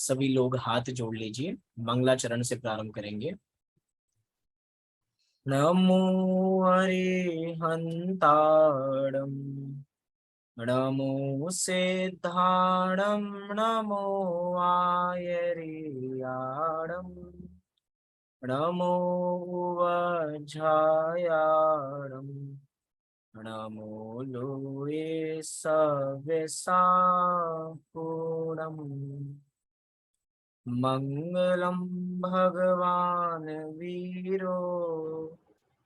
सभी लोग हाथ जोड़ लीजिए। मंगलाचरण से प्रारंभ करेंगे। नमो हरिहंताणं नमो सिद्धाणं नमो आयर्याणं नमो वज्रायाणं नमो लोये सविसापूर्णम्। मंगलम भगवान वीरो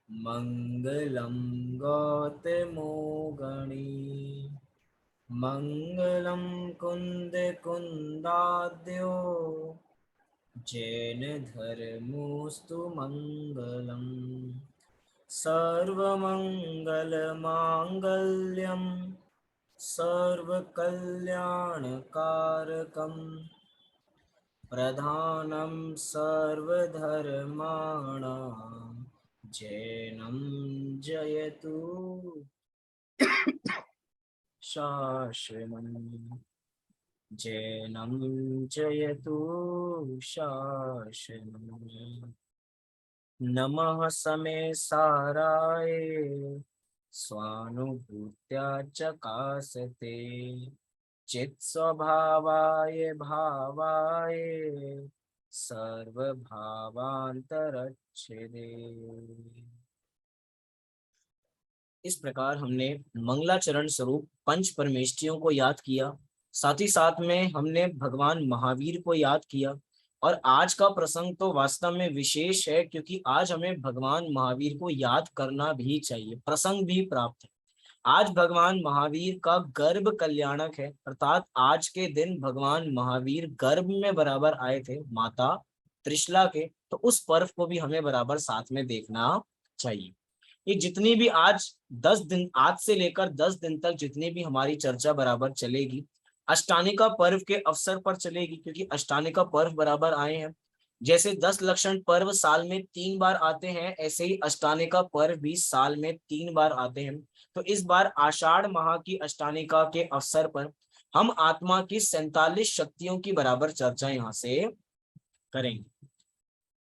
मंगलम गौतमो गणी मंगलम कुंद कुंदाद्यो जैन धर्मोस्तु मंगलम सर्वमंगल मांगल्यम सर्वकल्याणकारकम प्रधानं सर्वधर्माणां जैनं जयतु शाश्वतम्। जैनं जयतु शाश्वतम्। नमः समे साराय स्वानुभूत्या चकासते चित् स्वभावाय भावाय सर्वभावांतरच्छेदे। इस प्रकार हमने मंगलाचरण स्वरूप पंच परमेष्ठियों को याद किया, साथ ही साथ में हमने भगवान महावीर को याद किया। और आज का प्रसंग तो वास्तव में विशेष है, क्योंकि आज हमें भगवान महावीर को याद करना भी चाहिए, प्रसंग भी प्राप्त है। आज भगवान महावीर का गर्भ कल्याणक है, अर्थात आज के दिन भगवान महावीर गर्भ में बराबर आए थे माता त्रिशला के, तो उस पर्व को भी हमें बराबर साथ में देखना चाहिए। ये जितनी भी आज 10 दिन, आज से लेकर 10 दिन तक जितनी भी हमारी चर्चा बराबर चलेगी, अष्टानिका पर्व के अवसर पर चलेगी, क्योंकि अष्टानिका पर्व बराबर आए हैं। जैसे 10 लक्षण पर्व साल में 3 बार आते हैं, ऐसे ही अष्टानिका पर्व भी साल में 3 बार आते हैं। तो इस बार आषाढ़ माह की अष्टानिका के अवसर पर हम आत्मा की 47 शक्तियों की बराबर चर्चा यहाँ से करेंगे।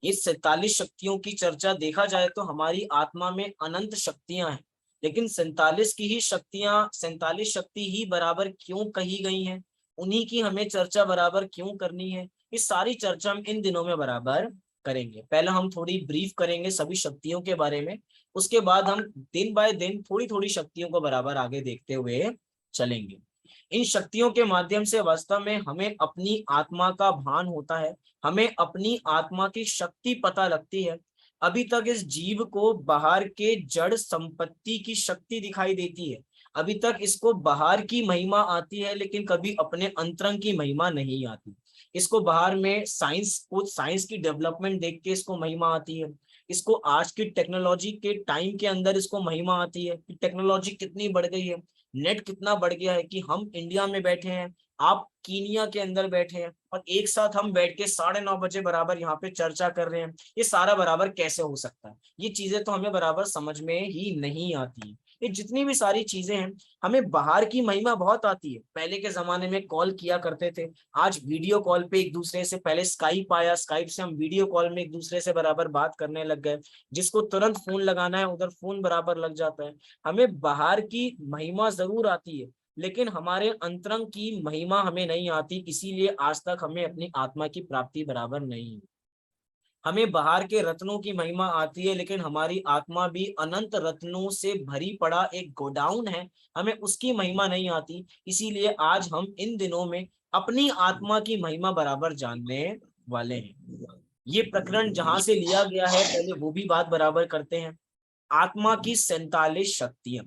इस 47 शक्तियों की चर्चा देखा जाए तो हमारी आत्मा में अनंत शक्तियां हैं, लेकिन 47 की ही शक्तियां, 47 शक्ति ही बराबर क्यों कही गई हैं, उन्हीं की हमें चर्चा बराबर क्यों करनी है, इस सारी चर्चा हम इन दिनों में बराबर करेंगे। पहले हम थोड़ी ब्रीफ करेंगे सभी शक्तियों के बारे में, उसके बाद हम दिन बाय दिन थोड़ी थोड़ी शक्तियों को बराबर आगे देखते हुए चलेंगे। इन शक्तियों के माध्यम से वास्तव में हमें अपनी आत्मा का भान होता है, हमें अपनी आत्मा की शक्ति पता लगती है। अभी तक इस जीव को बाहर के जड़ संपत्ति की शक्ति दिखाई देती है, अभी तक इसको बाहर की महिमा आती है, लेकिन कभी अपने अंतरंग की महिमा नहीं आती। इसको बाहर में साइंस को, साइंस की डेवलपमेंट देख के इसको महिमा आती है, इसको आज की टेक्नोलॉजी के टाइम के अंदर इसको महिमा आती है कि टेक्नोलॉजी कितनी बढ़ गई है, नेट कितना बढ़ गया है कि हम इंडिया में बैठे हैं, आप कीनिया के अंदर बैठे हैं, और एक साथ हम बैठ के 9:30 बजे बराबर यहाँ पे चर्चा कर रहे हैं। ये सारा बराबर कैसे हो सकता है? ये चीजें तो हमें बराबर समझ में ही नहीं आती। ये जितनी भी सारी चीजें हैं, हमें बाहर की महिमा बहुत आती है। पहले के जमाने में कॉल किया करते थे, आज वीडियो कॉल पे एक दूसरे से, पहले स्काइप आया, स्काइप से हम वीडियो कॉल में एक दूसरे से बराबर बात करने लग गए। जिसको तुरंत फोन लगाना है उधर फोन बराबर लग जाता है। हमें बाहर की महिमा जरूर आती है, लेकिन हमारे अंतरंग की महिमा हमें नहीं आती, इसीलिए आज तक हमें अपनी आत्मा की प्राप्ति बराबर नहीं है। हमें बाहर के रत्नों की महिमा आती है, लेकिन हमारी आत्मा भी अनंत रत्नों से भरी पड़ा एक गोडाउन है, हमें उसकी महिमा नहीं आती। इसीलिए आज हम इन दिनों में अपनी आत्मा की महिमा बराबर जानने वाले हैं। ये प्रकरण जहां से लिया गया है, पहले वो भी बात बराबर करते हैं। आत्मा की 47 शक्तियां।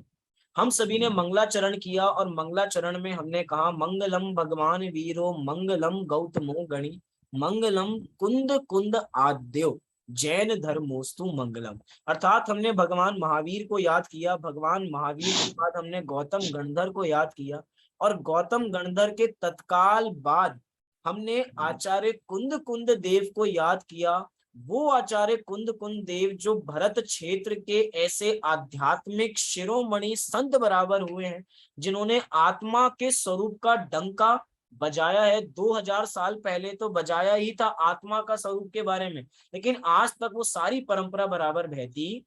हम सभी ने मंगलाचरण किया, और मंगलाचरण में हमने कहा मंगलम भगवान वीरो मंगलम गौतमो गणी मंगलम कुंद कुंद आद्यो जैन धर्मोस्तु मंगलम। अर्थात हमने भगवान महावीर को याद किया, भगवान महावीर के बाद हमने गौतम गणधर को याद किया, और गौतम गणधर के तत्काल बाद हमने आचार्य कुंद कुंद देव को याद किया। वो आचार्य कुंद कुंद देव जो भरत क्षेत्र के ऐसे आध्यात्मिक शिरोमणि संत बराबर हुए हैं, जिन्होंने आत्मा के स्वरूप का डंका बजाया है 2000 साल पहले, तो बजाया ही था आत्मा का स्वरूप के बारे में, लेकिन आज तक वो सारी परंपरा बराबर बहती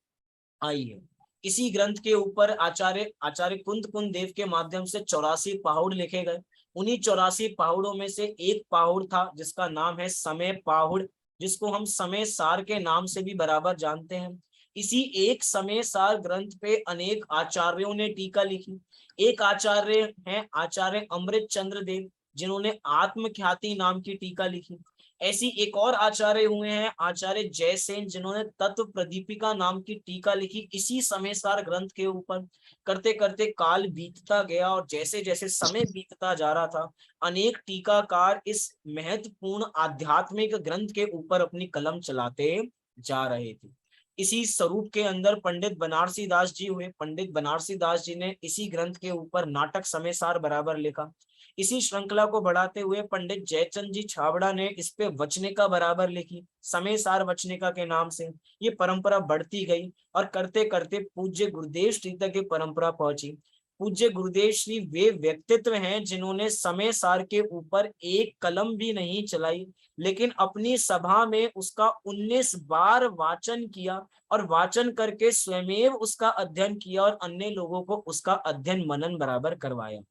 आई है। इसी ग्रंथ के ऊपर आचार्य आचार्य कुंद देव के माध्यम से 84 पहाड़ लिखे गए। उन्हीं 84 पहाड़ों में से एक पहाड़ था जिसका नाम है समय पहाड़, जिसको हम समय सार के नाम से भी बराबर जानते हैं। इसी एक समय सार ग्रंथ पे अनेक आचार्यों ने टीका लिखी। एक आचार्य हैं आचार्य अमृत चंद्र देव, जिन्होंने आत्मख्याति नाम की टीका लिखी। ऐसी एक और आचार्य हुए हैं आचार्य जयसेन, जिन्होंने तत्व प्रदीपिका नाम की टीका लिखी इसी समय सार ग्रंथ के ऊपर। करते करते काल बीतता गया और जैसे जैसे समय बीतता जा रहा था, अनेक टीकाकार इस महत्वपूर्ण आध्यात्मिक ग्रंथ के ऊपर अपनी कलम चलाते जा रहे थे। इसी स्वरूप के अंदर पंडित बनारसी दास जी हुए। पंडित बनारसी दास जी ने इसी ग्रंथ के ऊपर नाटक समय सार बराबर लिखा। इसी श्रृंखला को बढ़ाते हुए पंडित जयचंद जी छाबड़ा ने इस पे वचनिका बराबर लिखी, समय सार वचनिका के नाम से। ये परंपरा बढ़ती गई और करते करते पूज्य गुरुदेव श्री तक की परंपरा पहुंची। पूज्य गुरुदेव श्री वे व्यक्तित्व हैं जिन्होंने समय सार के ऊपर एक कलम भी नहीं चलाई, लेकिन अपनी सभा में उसका 19 बार वाचन किया और वाचन करके स्वयं उसका अध्ययन किया और अन्य लोगों को उसका अध्ययन मनन बराबर करवाया।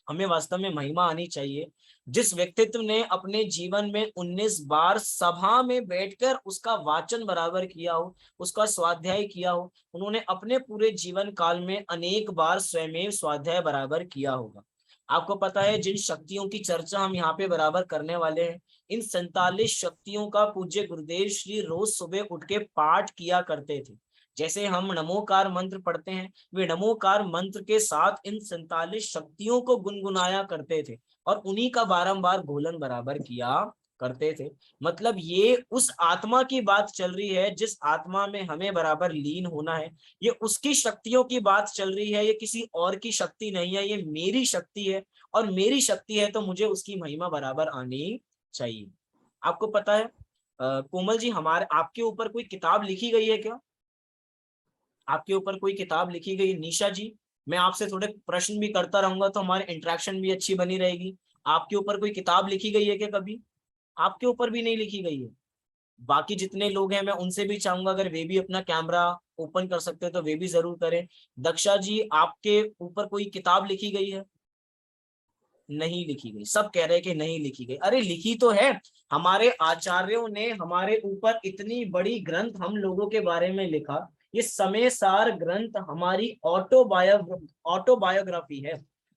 हमें वास्तव में महिमा आनी चाहिए जिस व्यक्तित्व ने अपने जीवन में 19 बार सभा में बैठकर उसका वाचन बराबर किया हो, उसका स्वाध्याय किया हो। उन्होंने अपने पूरे जीवन काल में अनेक बार स्वयं स्वाध्याय बराबर किया होगा। आपको पता है जिन शक्तियों की चर्चा हम यहाँ पे बराबर करने वाले हैं, इन 47 शक्तियों का पूज्य गुरुदेव श्री रोज सुबह उठ के पाठ किया करते थे। जैसे हम नमोकार मंत्र पढ़ते हैं, वे नमोकार मंत्र के साथ इन 47 शक्तियों को गुनगुनाया करते थे और उन्हीं का बारंबार घोलन बराबर किया करते थे। मतलब ये उस आत्मा की बात चल रही है जिस आत्मा में हमें बराबर लीन होना है। ये उसकी शक्तियों की बात चल रही है, ये किसी और की शक्ति नहीं है, ये मेरी शक्ति है और मेरी शक्ति है तो मुझे उसकी महिमा बराबर आनी चाहिए। आपको पता है कोमल जी, हमारे आपके ऊपर कोई किताब लिखी गई है क्या? आपके ऊपर कोई किताब लिखी गई? निशा जी, मैं आपसे थोड़े प्रश्न भी करता रहूंगा तो हमारी इंटरेक्शन भी अच्छी बनी रहेगी। आपके ऊपर कोई किताब लिखी गई है क्या कभी? आपके ऊपर भी नहीं लिखी गई है। बाकी जितने लोग हैं मैं उनसे भी चाहूंगा अगर वे भी अपना कैमरा ओपन कर सकते हैं तो वे भी जरूर करें। दक्षा जी, आपके ऊपर कोई किताब लिखी गई है? नहीं लिखी गई। सब कह रहे हैं कि नहीं लिखी गई। अरे लिखी तो है। हमारे आचार्यों ने हमारे ऊपर इतनी बड़ी ग्रंथ हम लोगों के बारे में लिखा। ये समय सार ग्रंथ हमारी ऑटोबायोग्राफी है।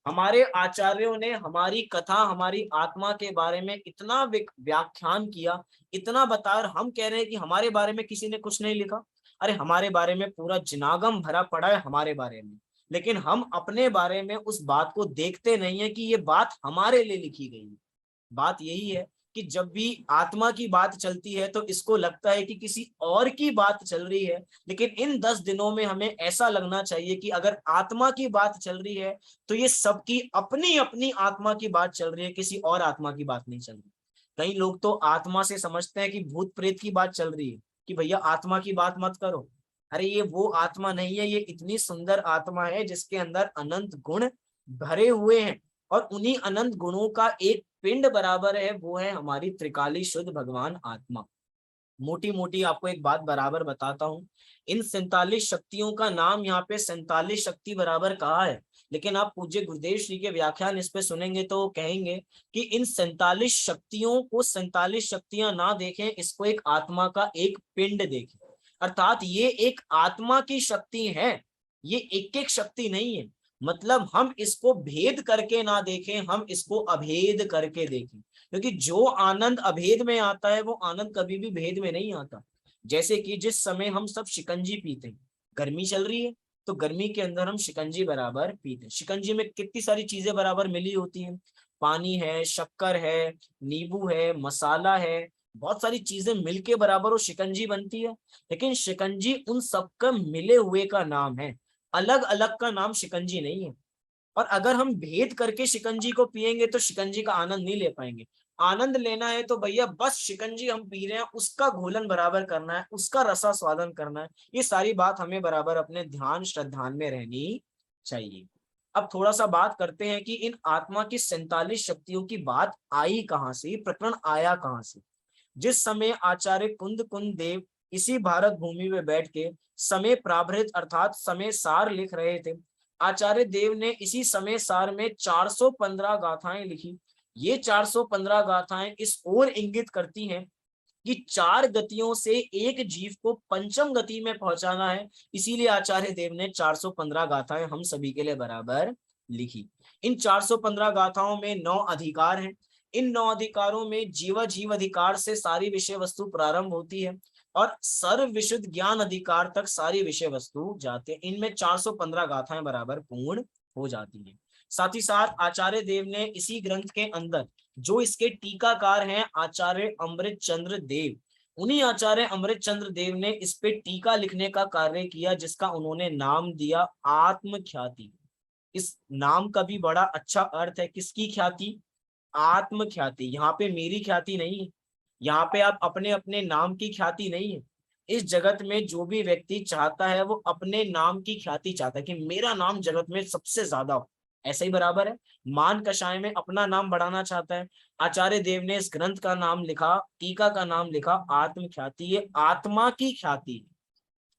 हमारे आचार्यों ने हमारी कथा, हमारी आत्मा के बारे में इतना व्याख्यान किया, इतना बताया, और हम कह रहे हैं कि हमारे बारे में किसी ने कुछ नहीं लिखा। अरे हमारे बारे में पूरा जिनागम भरा पड़ा है हमारे बारे में, लेकिन हम अपने बारे में उस बात को देखते नहीं है कि ये बात हमारे लिए लिखी गई है। बात यही है कि जब भी आत्मा की बात चलती है तो इसको लगता है कि किसी और की बात चल रही है, लेकिन इन 10 दिनों में हमें ऐसा लगना चाहिए कि अगर आत्मा की बात चल रही है तो ये सबकी अपनी अपनी आत्मा की बात चल रही है, किसी और आत्मा की बात नहीं चल रही। कई लोग तो आत्मा से समझते हैं कि भूत प्रेत की बात चल रही है, कि भैया आत्मा की बात मत करो। अरे ये वो आत्मा नहीं है, ये इतनी सुंदर आत्मा है जिसके अंदर अनंत गुण भरे हुए हैं और उन्हीं अनंत गुणों का एक पिंड बराबर है, वो है हमारी त्रिकाली शुद्ध भगवान आत्मा। मोटी मोटी आपको एक बात बराबर बताता हूँ। इन 47 शक्तियों का नाम यहाँ पे 47 शक्ति बराबर कहा है, लेकिन आप पूज्य गुरुदेव श्री के व्याख्यान इस पे सुनेंगे तो कहेंगे कि इन 47 शक्तियों को 47 शक्तियां ना देखें, इसको एक आत्मा का एक पिंड देखें। अर्थात ये एक आत्मा की शक्ति है, ये एक एक शक्ति नहीं है। मतलब हम इसको भेद करके ना देखें, हम इसको अभेद करके देखें, क्योंकि जो आनंद अभेद में आता है वो आनंद कभी भी भेद में नहीं आता। जैसे कि जिस समय हम सब शिकंजी पीते हैं, गर्मी चल रही है तो गर्मी के अंदर हम शिकंजी बराबर पीते हैं। शिकंजी में कितनी सारी चीजें बराबर मिली होती हैं, पानी है, शक्कर है, नींबू है, मसाला है, बहुत सारी चीजें मिलके बराबर वो शिकंजी बनती है। लेकिन शिकंजी उन सबका मिले हुए का नाम है, अलग अलग का नाम शिकंजी नहीं है। और अगर हम भेद करके शिकंजी को पिएंगे तो शिकंजी का आनंद नहीं ले पाएंगे। आनंद लेना है तो भैया बस शिकंजी हम पी रहे हैं, उसका घोलन बराबर करना है, उसका रसा स्वादन करना है। ये सारी बात हमें बराबर अपने ध्यान श्रद्धान में रहनी चाहिए। अब थोड़ा सा बात करते हैं कि इन आत्मा की 47 शक्तियों की बात आई कहाँ से, ये प्रकरण आया कहाँ से। जिस समय आचार्य कुंद कुंद देव इसी भारत भूमि में बैठ के समय प्राभृत अर्थात समय सार लिख रहे थे, आचार्य देव ने इसी समय सार में 415 गाथाएं लिखी। ये 415 गाथाएं इस ओर इंगित करती हैं कि 4 गतियों से एक जीव को पंचम गति में पहुंचाना है। इसीलिए आचार्य देव ने 415 गाथाएं हम सभी के लिए बराबर लिखी। इन 415 गाथाओं में 9 अधिकार हैं। इन 9 अधिकारों में जीवा जीव अधिकार से सारी विषय वस्तु प्रारंभ होती है और सर्व विशुद्ध ज्ञान अधिकार तक सारी विषय वस्तु जाते हैं। इनमें 415 गाथाएं बराबर पूर्ण हो जाती हैं। साथ ही साथ आचार्य देव ने इसी ग्रंथ के अंदर जो इसके टीकाकार हैं आचार्य अमृत चंद्र देव, उन्हीं आचार्य अमृत चंद्र देव ने इस पे टीका लिखने का कार्य किया, जिसका उन्होंने नाम दिया आत्मख्याति। इस नाम का भी बड़ा अच्छा अर्थ है। किसकी ख्याति? आत्मख्याति। यहाँ पे मेरी ख्याति नहीं है, यहाँ पे आप अपने अपने नाम की ख्याति नहीं है। इस जगत में जो भी व्यक्ति चाहता है वो अपने नाम की ख्याति चाहता है कि मेरा नाम जगत में सबसे ज्यादा हो, ऐसा ही बराबर है। मान कषाय में अपना नाम बढ़ाना चाहता है। आचार्य देव ने इस ग्रंथ का नाम लिखा, टीका का नाम लिखा आत्मख्याति। ये आत्मा की ख्याति,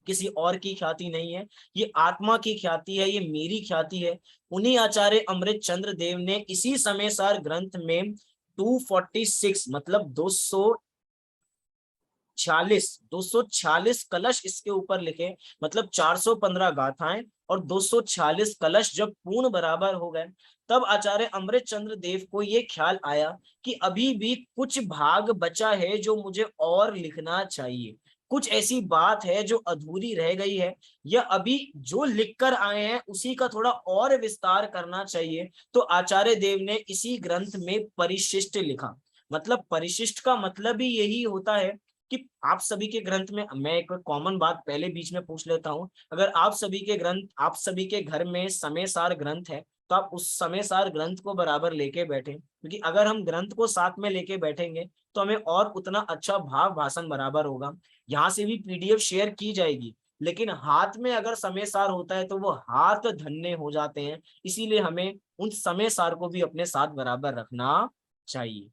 किसी और की ख्याति नहीं है, ये आत्मा की ख्याति है, ये मेरी ख्याति है। उन्हीं आचार्य अमृत चंद्र देव ने इसी समय सार ग्रंथ में 246 मतलब 246 कलश इसके ऊपर लिखे, मतलब 415 गाथाएं और 246 कलश जब पूर्ण बराबर हो गए, तब आचार्य अमृत चंद्र देव को ये ख्याल आया कि अभी भी कुछ भाग बचा है जो मुझे और लिखना चाहिए। कुछ ऐसी बात है जो अधूरी रह गई है, या अभी जो लिखकर आए हैं उसी का थोड़ा और विस्तार करना चाहिए। तो आचार्य देव ने इसी ग्रंथ में परिशिष्ट लिखा। मतलब परिशिष्ट का मतलब ही यही होता है कि आप सभी के ग्रंथ में, मैं एक कॉमन बात पहले बीच में पूछ लेता हूं, अगर आप सभी के ग्रंथ, आप सभी के घर में समय सार ग्रंथ है, तो आप उस समय सार ग्रंथ को बराबर लेके बैठे, क्योंकि अगर हम ग्रंथ को साथ में लेके बैठेंगे तो हमें और उतना अच्छा भाव भाषण बराबर होगा। यहाँ से भी पीडीएफ शेयर की जाएगी, लेकिन हाथ में अगर समय सार होता है तो वो हाथ धन्य हो जाते हैं। इसीलिए हमें उन समय सार को भी अपने साथ बराबर रखना चाहिए।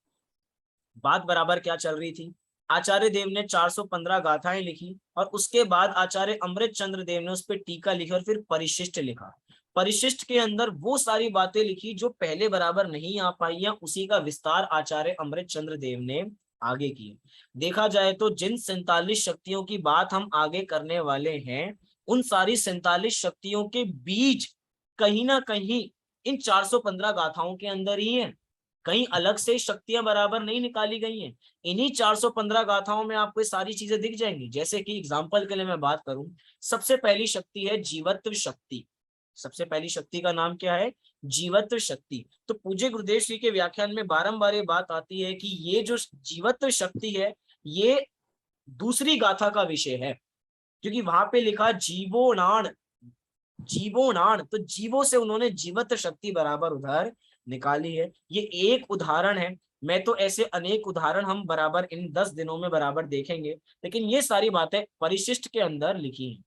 बात बराबर क्या चल रही थी? आचार्य देव ने 415 गाथाएं लिखी और उसके बाद आचार्य अमृत चंद्र देव ने उस पर टीका लिखी और फिर परिशिष्ट लिखा। परिशिष्ट के अंदर वो सारी बातें लिखी जो पहले बराबर नहीं आ पाई या उसी का विस्तार आचार्य अमृत चंद्र देव ने आगे की। देखा जाए तो जिन 47 शक्तियों की बात हम आगे करने वाले हैं, उन सारी 47 शक्तियों के बीज कहीं ना कहीं इन 415 गाथाओं के अंदर ही है। कहीं अलग से शक्तियां बराबर नहीं निकाली गई हैं। इन्हीं 415 गाथाओं में आपको सारी चीजें दिख जाएंगी। जैसे कि एग्जांपल के लिए मैं बात करूं, सबसे पहली शक्ति है जीवत्व शक्ति। सबसे पहली शक्ति का नाम क्या है? जीवत्व शक्ति। तो पूज्य गुरुदेव श्री के व्याख्यान में बारंबार ये बात आती है कि ये जो जीवत्व शक्ति है ये दूसरी गाथा का विषय है, क्योंकि वहां पे लिखा जीवोनाण, जीवोनाण, तो जीवों से उन्होंने जीवत्व शक्ति बराबर उधर निकाली है। ये एक उदाहरण है। मैं तो ऐसे अनेक उदाहरण हम बराबर इन 10 दिनों में बराबर देखेंगे, लेकिन ये सारी बातें परिशिष्ट के अंदर लिखी हैं।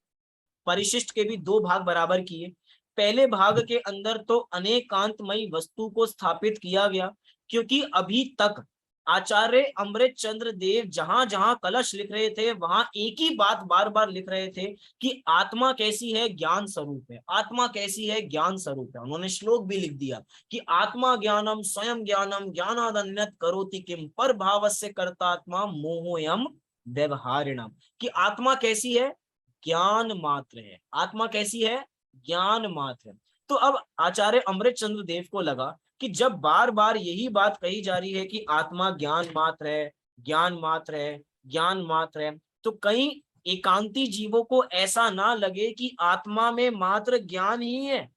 परिशिष्ट के भी 2 भाग बराबर किए। पहले भाग के अंदर तो अनेकांतमयी वस्तु को स्थापित किया गया, क्योंकि अभी तक आचार्य अमृत चंद्र देव जहां जहां कलश लिख रहे थे वहां एक ही बात बार बार लिख रहे थे कि आत्मा कैसी है? ज्ञान स्वरूप है। आत्मा कैसी है? ज्ञान स्वरूप है। उन्होंने श्लोक भी लिख दिया कि आत्मा ज्ञानम स्वयं ज्ञानम ज्ञानाद अन्यत् करोति किम पर भावस्य कर्तात्मा मोहोयम व्यवहारिणम। कि आत्मा कैसी है? ज्ञान मात्र है। आत्मा कैसी है? ज्ञान मात्र है। तो अब आचार्य अमृत चंद्र देव को लगा कि जब बार बार यही बात कही जा रही है कि आत्मा ज्ञान मात्र है, ज्ञान मात्र है, ज्ञान मात्र है, तो कहीं एकांती जीवों को ऐसा ना लगे कि आत्मा में मात्र ज्ञान ही है।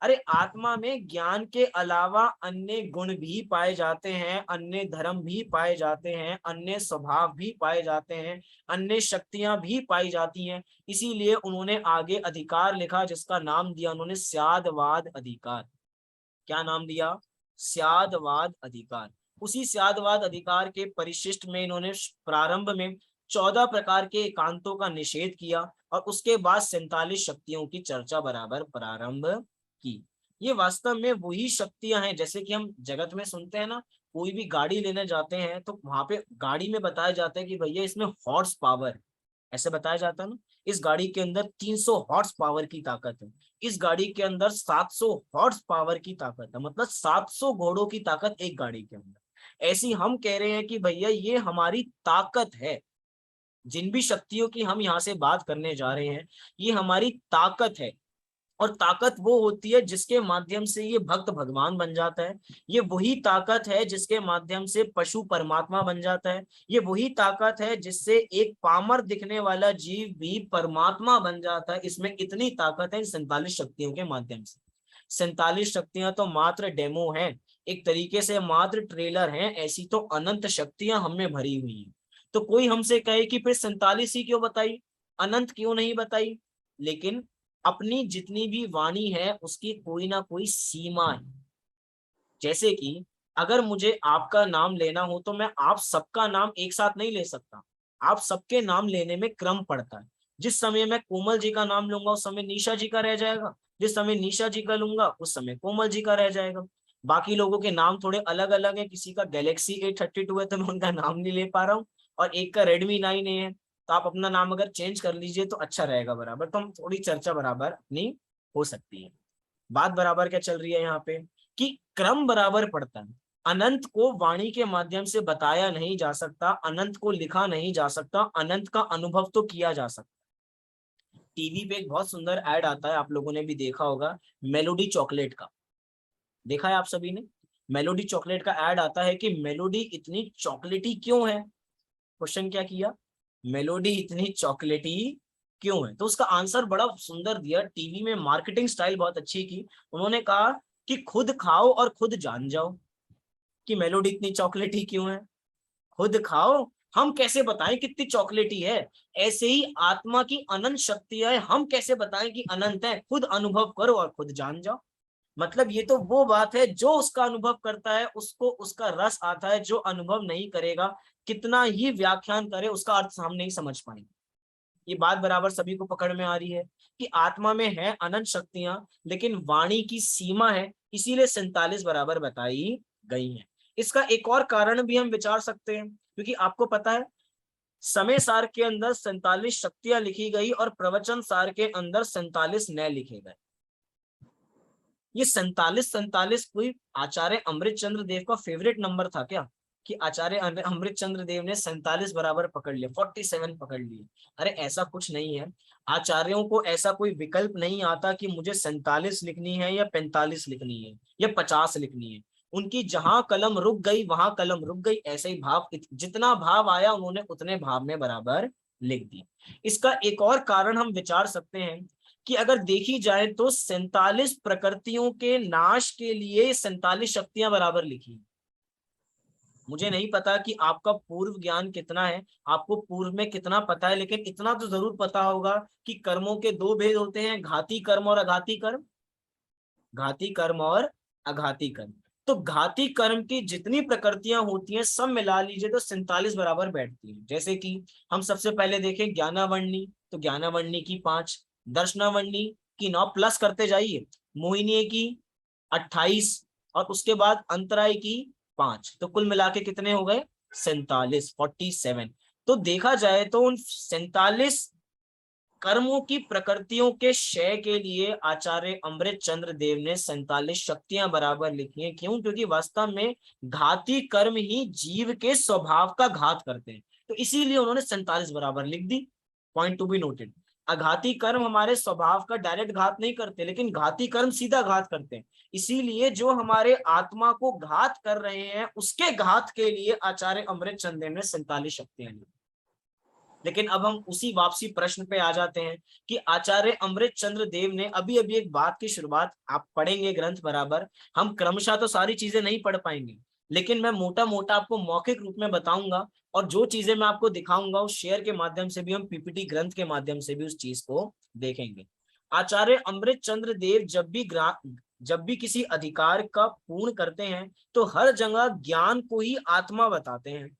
अरे आत्मा में ज्ञान के अलावा अन्य गुण भी पाए जाते हैं, अन्य धर्म भी पाए जाते हैं, अन्य स्वभाव भी पाए जाते हैं, अन्य शक्तियां भी पाई जाती हैं। इसीलिए उन्होंने आगे अधिकार लिखा जिसका नाम दिया उन्होंने स्यादवाद अधिकार। क्या नाम दिया? स्यादवाद अधिकार। उसी स्यादवाद अधिकार के परिशिष्ट में इन्होंने प्रारंभ में 14 प्रकार के एकांतों का निषेध किया और उसके बाद 47 शक्तियों की चर्चा बराबर प्रारंभ की। ये वास्तव में वही शक्तियां हैं, जैसे कि हम जगत में सुनते हैं ना, कोई भी गाड़ी लेने जाते हैं तो वहां पे गाड़ी में बताया जाता है कि भैया इसमें हॉर्स पावर है, ऐसे बताया जाता है ना। इस गाड़ी के अंदर 300 हॉर्स पावर की ताकत है, इस गाड़ी के अंदर 700 हॉर्स पावर की ताकत है, मतलब 700 घोड़ों की ताकत एक गाड़ी के अंदर। ऐसी हम कह रहे हैं कि भैया ये हमारी ताकत है, जिन भी शक्तियों की हम यहाँ से बात करने जा रहे हैं ये हमारी ताकत है। और ताकत वो होती है जिसके माध्यम से ये भक्त भगवान बन जाता है, ये वही ताकत है जिसके माध्यम से पशु परमात्मा बन जाता है, ये वही ताकत है जिससे एक पामर दिखने वाला जीव भी परमात्मा बन जाता है। इसमें इतनी ताकत है इन 47 शक्तियों के माध्यम से। 47 शक्तियां तो मात्र डेमो है, एक तरीके से मात्र ट्रेलर है, ऐसी तो अनंत शक्तियां हम में भरी हुई हैं। तो कोई हमसे कहे कि फिर 47 ही क्यों बताई, अनंत क्यों नहीं बताई? लेकिन अपनी जितनी भी वाणी है उसकी कोई ना कोई सीमा है। जैसे कि अगर मुझे आपका नाम लेना हो तो मैं आप सबका नाम एक साथ नहीं ले सकता, आप सबके नाम लेने में क्रम पड़ता है। जिस समय मैं कोमल जी का नाम लूंगा उस समय निशा जी का रह जाएगा, जिस समय निशा जी का लूंगा उस समय कोमल जी का रह जाएगा। बाकी लोगों के नाम थोड़े अलग अलग है, किसी का गैलेक्सी A32 है तो मैं उनका नाम नहीं ले पा रहा हूँ, और एक का Redmi 9 है। तो आप अपना नाम अगर चेंज कर लीजिए तो अच्छा रहेगा बराबर, तो हम थोड़ी चर्चा बराबर अपनी हो सकती है। बात बराबर क्या चल रही है यहाँ पे, कि क्रम बराबर पड़ता है। अनंत को वाणी के माध्यम से बताया नहीं जा सकता, अनंत को लिखा नहीं जा सकता, अनंत का अनुभव तो किया जा सकता। टीवी पे एक बहुत सुंदर ऐड आता है, आप लोगों ने भी देखा होगा, मेलोडी चॉकलेट का। देखा है आप सभी ने? मेलोडी चॉकलेट का ऐड आता है कि मेलोडी इतनी चॉकलेटी क्यों है। क्वेश्चन क्या किया, मेलोडी इतनी चॉकलेटी क्यों है? तो उसका आंसर बड़ा सुंदर दिया, टीवी में मार्केटिंग स्टाइल बहुत अच्छी की। उन्होंने कहा कि खुद खाओ और खुद जान जाओ कि मेलोडी इतनी चॉकलेटी क्यों है। खुद खाओ, हम कैसे बताएं कितनी चॉकलेटी है। ऐसे ही आत्मा की अनंत शक्तियां है, हम कैसे बताएं कि अनंत है, खुद अनुभव करो और खुद जान जाओ। मतलब ये तो वो बात है, जो उसका अनुभव करता है उसको उसका रस आता है, जो अनुभव नहीं करेगा कितना ही व्याख्यान करे उसका अर्थ हम नहीं समझ पाएंगे। ये बात बराबर सभी को पकड़ में आ रही है कि आत्मा में है अनंत शक्तियां, लेकिन वाणी की सीमा है, इसीलिए 47 बराबर बताई गई है। इसका एक और कारण भी हम विचार सकते हैं, क्योंकि आपको पता है समय सार के अंदर 47 शक्तियां लिखी गई और प्रवचन सार के अंदर 47 नए लिखे गए। ये 47 कोई आचार्य अमृत चंद्र देव का फेवरेट नंबर था क्या, कि आचार्य अमृत चंद्र देव ने 47 बराबर पकड़ लिया, 47 पकड़ लिए? अरे ऐसा कुछ नहीं है। आचार्यों को ऐसा कोई विकल्प नहीं आता कि मुझे 47 लिखनी है या 45 लिखनी है या 50 लिखनी है। उनकी जहां कलम रुक गई वहां कलम रुक गई, ऐसे ही भाव, जितना भाव आया उन्होंने उतने भाव में बराबर लिख दिया। इसका एक और कारण हम विचार सकते हैं कि अगर देखी जाए तो 47 प्रकृतियों के नाश के लिए 47 शक्तियां बराबर लिखी। मुझे नहीं पता कि आपका पूर्व ज्ञान कितना है, आपको पूर्व में कितना पता है, लेकिन इतना तो जरूर पता होगा कि कर्मों के दो भेद होते हैं, घाती कर्म और अघाती कर्म। घाती कर्म और अघाती कर्म। तो घाती कर्म की जितनी प्रकृतियां होती हैं सब मिला लीजिए तो 47 बराबर बैठती है। जैसे कि हम सबसे पहले देखें ज्ञानावरणी, तो ज्ञानावरणी की 5, दर्शनावरणी की 9 प्लस करते जाइए, मोहिनी की 28, और उसके बाद अंतराय की 5, तो कुल मिला के कितने हो गए? 47, 47। तो देखा जाए तो उन 47 कर्मों की प्रकृतियों के क्षय के लिए आचार्य अमृत चंद्र देव ने 47 शक्तियां बराबर लिखी हैं। क्यों? क्योंकि वास्तव में घाती कर्म ही जीव के स्वभाव का घात करते हैं, तो इसीलिए उन्होंने 47 बराबर लिख दी। Point to be noted. अघाती कर्म हमारे स्वभाव का डायरेक्ट घात नहीं करते, लेकिन घाती कर्म सीधा घात करते हैं। इसीलिए जो हमारे आत्मा को घात कर रहे हैं उसके घात के लिए आचार्य अमृत चंद्र देव ने 47 शक्तियां ली। लेकिन अब हम उसी वापसी प्रश्न पे आ जाते हैं कि आचार्य अमृत चंद्र देव ने अभी अभी एक बात की शुरुआत, आप पढ़ेंगे ग्रंथ बराबर, हम क्रमशः तो सारी चीजें नहीं पढ़ पाएंगे, लेकिन मैं मोटा मोटा आपको मौखिक रूप में बताऊंगा, और जो चीजें मैं आपको दिखाऊंगा उस शेयर के माध्यम से भी, हम पीपीटी ग्रंथ के माध्यम से भी उस चीज को देखेंगे। आचार्य अमृत चंद्र देव जब भी किसी अधिकार का पूर्ण करते हैं तो हर जगह ज्ञान को ही आत्मा बताते हैं,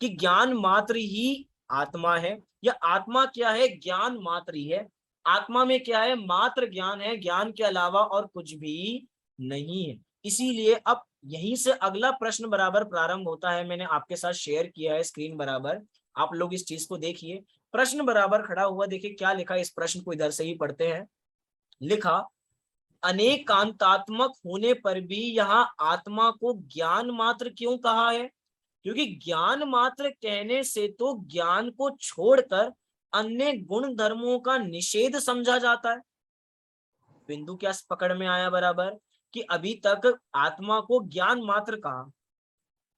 कि ज्ञान मात्र ही आत्मा है, या आत्मा क्या है, ज्ञान मात्र ही है। आत्मा में क्या है? मात्र ज्ञान है, ज्ञान के अलावा और कुछ भी नहीं है। इसीलिए अब यहीं से अगला प्रश्न बराबर प्रारंभ होता है। मैंने आपके साथ शेयर किया है स्क्रीन बराबर, आप लोग इस चीज को देखिए। प्रश्न बराबर खड़ा हुआ, देखिए क्या लिखा है, इस प्रश्न को इधर से ही पढ़ते हैं। लिखा, अनेकांतात्मक होने पर भी यहाँ आत्मा को ज्ञान मात्र क्यों कहा है? क्योंकि ज्ञान मात्र कहने से तो ज्ञान को छोड़कर अन्य गुण धर्मों का निषेध समझा जाता है। बिंदु क्या पकड़ में आया बराबर, कि अभी तक आत्मा को ज्ञान मात्र कहा,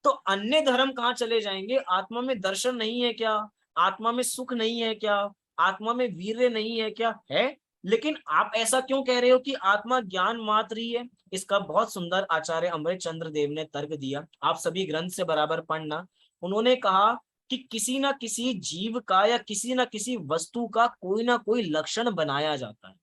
तो अन्य धर्म कहाँ चले जाएंगे? आत्मा में दर्शन नहीं है क्या? आत्मा में सुख नहीं है क्या? आत्मा में वीर्य नहीं है क्या? है। लेकिन आप ऐसा क्यों कह रहे हो कि आत्मा ज्ञान मात्र ही है? इसका बहुत सुंदर आचार्य अमृत चंद्र देव ने तर्क दिया, आप सभी ग्रंथ से बराबर पढ़ना। उन्होंने कहा कि किसी ना किसी जीव का या किसी ना किसी वस्तु का कोई ना कोई लक्षण बनाया जाता है।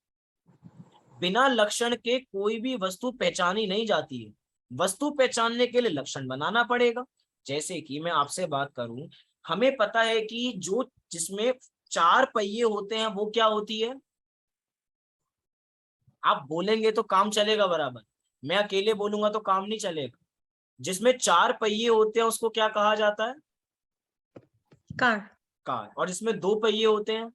बिना लक्षण के कोई भी वस्तु पहचानी नहीं जाती है। वस्तु पहचानने के लिए लक्षण बनाना पड़ेगा। जैसे कि मैं आपसे बात करूं, हमें पता है कि जो जिसमें 4 पहिए होते हैं वो क्या होती है? आप बोलेंगे तो काम चलेगा बराबर, मैं अकेले बोलूंगा तो काम नहीं चलेगा। जिसमें 4 पहिए होते हैं उसको क्या कहा जाता है? कार। कार। और जिसमें 2 पहिए होते हैं?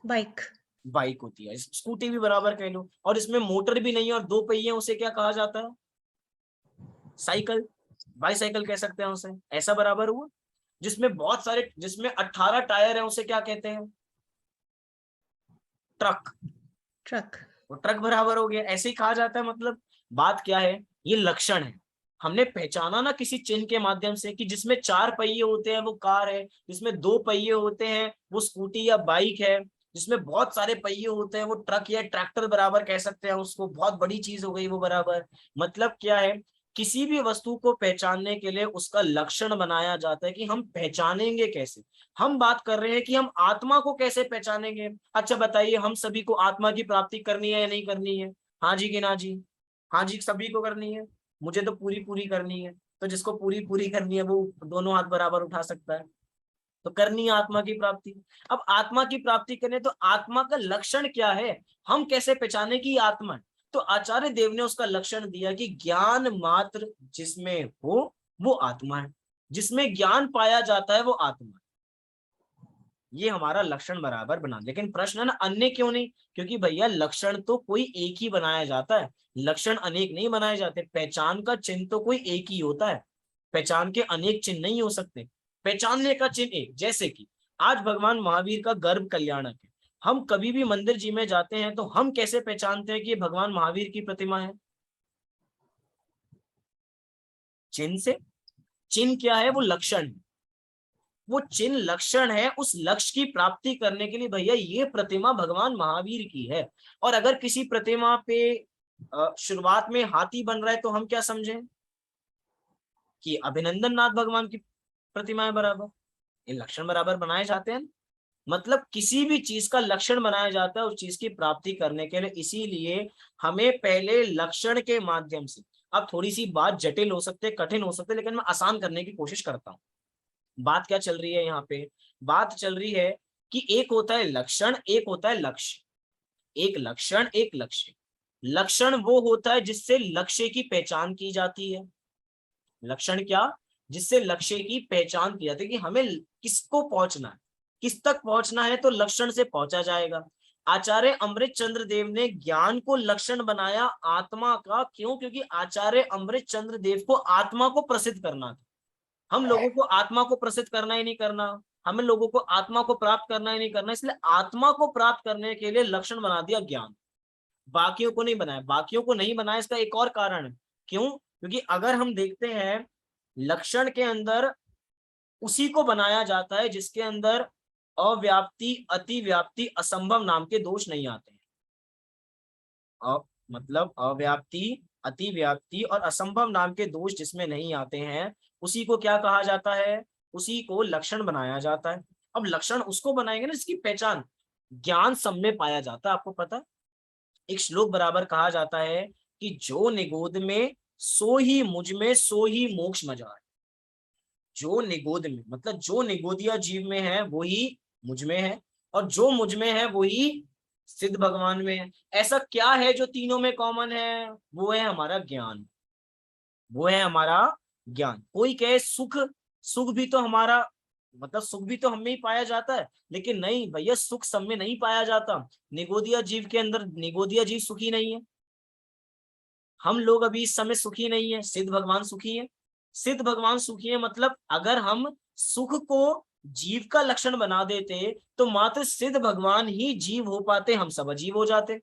बाइक। बाइक होती है। स्कूटी भी बराबर कह लो। और इसमें मोटर भी नहीं है और 2 पहिए, उसे क्या कहा जाता है? साइकिल, बाईसाइकिल कह सकते हैं उसे। ऐसा बराबर हुआ। जिसमें बहुत सारे, जिसमें 18 टायर है उसे क्या कहते हैं? ट्रक। ट्रक। वो ट्रक बराबर हो गया। ऐसे ही कहा जाता है। मतलब बात क्या है, ये लक्षण है। हमने पहचाना ना किसी चिन्ह के माध्यम से कि जिसमें 4 पहिए होते हैं वो कार है, जिसमें 2 पहिए होते हैं वो स्कूटी या बाइक है, जिसमें बहुत सारे पहिए होते हैं वो ट्रक या ट्रैक्टर बराबर कह सकते हैं उसको, बहुत बड़ी चीज हो गई वो बराबर। मतलब क्या है, किसी भी वस्तु को पहचानने के लिए उसका लक्षण बनाया जाता है कि हम पहचानेंगे कैसे। हम बात कर रहे हैं कि हम आत्मा को कैसे पहचानेंगे। अच्छा बताइए, हम सभी को आत्मा की प्राप्ति करनी है या नहीं करनी है? हाँ जी कि ना जी? हाँ जी, सभी को करनी है। मुझे तो पूरी पूरी करनी है। तो जिसको पूरी पूरी करनी है वो दोनों हाथ बराबर उठा सकता है। तो करनी है आत्मा की प्राप्ति। अब आत्मा की प्राप्ति करने, तो आत्मा का लक्षण क्या है? हम कैसे पहचाने कि आत्मा है? तो आचार्य देव ने उसका लक्षण दिया कि ज्ञान मात्र जिसमें हो वो आत्मा है। जिसमें ज्ञान पाया जाता है वो आत्मा है। ये हमारा लक्षण बराबर बना। लेकिन प्रश्न है ना, अन्य क्यों नहीं? क्योंकि भैया लक्षण तो कोई एक ही बनाया जाता है, लक्षण अनेक नहीं बनाए जाते। पहचान का चिन्ह तो कोई एक ही होता है, पहचान के अनेक चिन्ह नहीं हो सकते। पहचानने का चिन्ह एक, जैसे कि आज भगवान महावीर का गर्भ कल्याणक है। हम कभी भी मंदिर जी में जाते हैं तो हम कैसे पहचानते हैं कि ये भगवान महावीर की प्रतिमा है? चिन्ह से। चिन्ह क्या है? वो लक्षण है। वो चिन्ह लक्षण है। उस लक्ष्य की प्राप्ति करने के लिए भैया ये प्रतिमा भगवान महावीर की है। और अगर किसी प्रतिमा पे शुरुआत में हाथी बन रहा है तो हम क्या समझें कि अभिनंदन नाथ भगवान की प्रतिमा है बराबर। ये लक्षण बराबर बनाए जाते हैं। मतलब किसी भी चीज का लक्षण बनाया जाता है उस चीज की प्राप्ति करने के लिए। इसीलिए हमें पहले लक्षण के माध्यम से, अब थोड़ी सी बात जटिल हो सकती है, कठिन हो सकती है, लेकिन मैं आसान करने की कोशिश करता हूँ। बात क्या चल रही है यहाँ पे? बात चल रही है कि एक होता है लक्षण, एक होता है लक्ष्य। एक लक्षण, एक लक्ष्य। लक्षण वो होता है जिससे लक्ष्य की पहचान की जाती है। लक्षण क्या? जिससे लक्ष्य की पहचान की जाती है कि हमें किसको पहुंचना है, किस तक पहुंचना है, तो लक्षण से पहुंचा जाएगा। आचार्य अमृत चंद्र देव ने ज्ञान को लक्षण बनाया आत्मा का। क्यों? क्योंकि आचार्य अमृत चंद्र देव को आत्मा को प्रसिद्ध करना था। हम लोगों को आत्मा को प्रसिद्ध करना ही नहीं करना, हमें लोगों को आत्मा को प्राप्त करना ही नहीं करना। इसलिए आत्मा को प्राप्त करने के लिए लक्षण बना दिया ज्ञान, बाकियों को नहीं बनाया। बाकियों को नहीं बनाया, इसका एक और कारण है। क्यों? क्योंकि अगर हम देखते हैं लक्षण के अंदर उसी को बनाया जाता है जिसके अंदर अव्याप्ति, अतिव्याप्ति, असंभव नाम के दोष नहीं आते हैं। मतलब अव्याप्ति, अतिव्याप्ति और असंभव नाम के दोष जिसमें नहीं आते हैं, उसी को क्या कहा जाता है? उसी को लक्षण बनाया जाता है। अब लक्षण उसको बनाएंगे ना जिसकी पहचान ज्ञान सब में पाया जाता है। आपको पता है एक श्लोक बराबर कहा जाता है कि जो निगोद में सो ही मुझ में सो ही मोक्ष मजार। जो निगोद में मतलब जो निगोदिया जीव में है वही मुझ में है, और जो मुझ में है वही सिद्ध भगवान में है। ऐसा क्या है जो तीनों में कॉमन है? वो है हमारा ज्ञान, वो है हमारा ज्ञान। कोई कहे सुख, सुख भी तो हमारा, मतलब सुख भी तो हमें ही पाया जाता है, लेकिन नहीं भैया, सुख सब में नहीं पाया जाता। निगोदिया जीव के अंदर निगोदिया जीव सुखी नहीं है, हम लोग अभी इस समय सुखी नहीं है, सिद्ध भगवान सुखी है। सिद्ध भगवान सुखी है मतलब अगर हम सुख को जीव का लक्षण बना देते तो मात्र सिद्ध भगवान ही जीव हो पाते, हम सब अजीव हो जाते।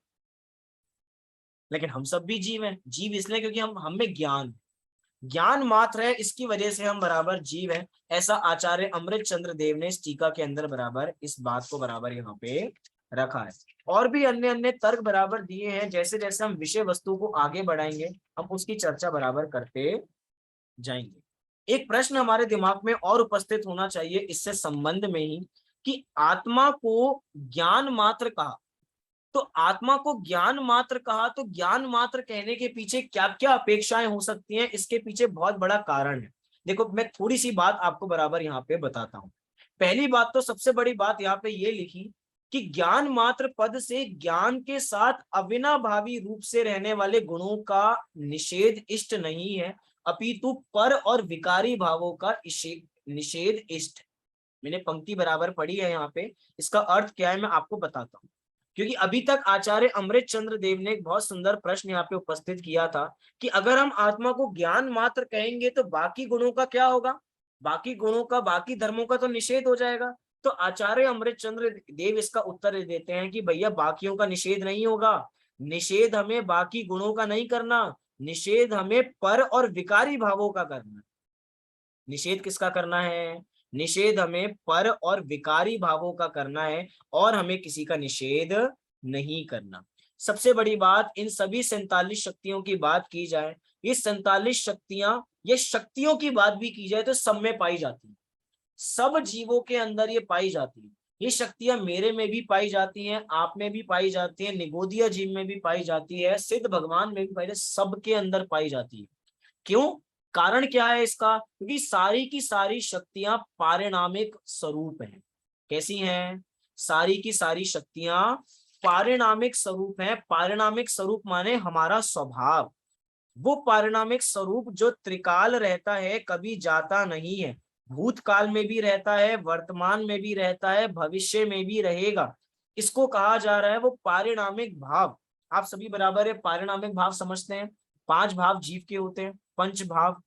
लेकिन हम सब भी जीव हैं, जीव इसलिए क्योंकि हम में ज्ञान, ज्ञान मात्र है, इसकी वजह से हम बराबर जीव हैं। ऐसा आचार्य अमृत चंद्र देव ने इस टीका के अंदर बराबर इस बात को बराबर यहाँ पे रखा है। और भी अन्य अन्य तर्क बराबर दिए हैं, जैसे जैसे हम विषय वस्तु को आगे बढ़ाएंगे हम उसकी चर्चा बराबर करते जाएंगे। एक प्रश्न हमारे दिमाग में और उपस्थित होना चाहिए इससे संबंध में ही, कि आत्मा को ज्ञान मात्र कहा, तो आत्मा को ज्ञान मात्र कहा तो ज्ञान मात्र कहने के पीछे क्या क्या अपेक्षाएं हो सकती हैं, इसके पीछे बहुत बड़ा कारण है। देखो मैं थोड़ी सी बात आपको बराबर यहाँ पे बताता हूँ। पहली बात तो सबसे बड़ी बात यहाँ पे ये लिखी कि ज्ञान मात्र पद से ज्ञान के साथ अविनाभावी रूप से रहने वाले गुणों का निषेध इष्ट नहीं है, अपितु पर और विकारी भावों का निषेध इष्ट। मैंने पंक्ति बराबर पढ़ी है यहाँ पे, इसका अर्थ क्या है मैं आपको बताता हूँ। क्योंकि अभी तक आचार्य अमृत चंद्र देव ने एक बहुत सुंदर प्रश्न यहाँ पे उपस्थित किया था कि अगर हम आत्मा को ज्ञान मात्र कहेंगे तो बाकी गुणों का क्या होगा, बाकी गुणों का, बाकी धर्मों का तो निषेध हो जाएगा। तो आचार्य अमृत चंद्र देव इसका उत्तर देते हैं कि भैया बाकियों का निषेध नहीं होगा, निषेध हमें बाकी गुणों का नहीं करना, निषेध हमें पर और विकारी भावों का करना। निषेध किसका करना है? निषेध हमें पर और विकारी भावों का करना है, और हमें किसी का निषेध नहीं करना। सबसे बड़ी बात, इन सभी 47 शक्तियों की बात की जाए, ये 47 शक्तियां, ये शक्तियों की बात भी की जाए तो सब में पाई जाती है, सब जीवों के अंदर ये पाई जाती है। ये शक्तियां मेरे में भी पाई जाती हैं, आप में भी पाई जाती हैं, निगोदिया जीव में भी पाई जाती है, सिद्ध भगवान में भी पाई जाती है, सबके अंदर पाई जाती है। क्यों? कारण क्या है इसका? क्योंकि सारी की सारी शक्तियां पारिणामिक स्वरूप हैं। कैसी हैं? सारी की सारी शक्तियां पारिणामिक स्वरूप हैं। पारिणामिक स्वरूप माने हमारा स्वभाव, वो पारिणामिक स्वरूप जो त्रिकाल रहता है, कभी जाता नहीं है, भूतकाल में भी रहता है, वर्तमान में भी रहता है, भविष्य में भी रहेगा। इसको कहा जा रहा है वो पारिणामिक भाव। आप सभी बराबर है पारिणामिक भाव समझते हैं। 5 भाव जीव के होते हैं, पंच भाव,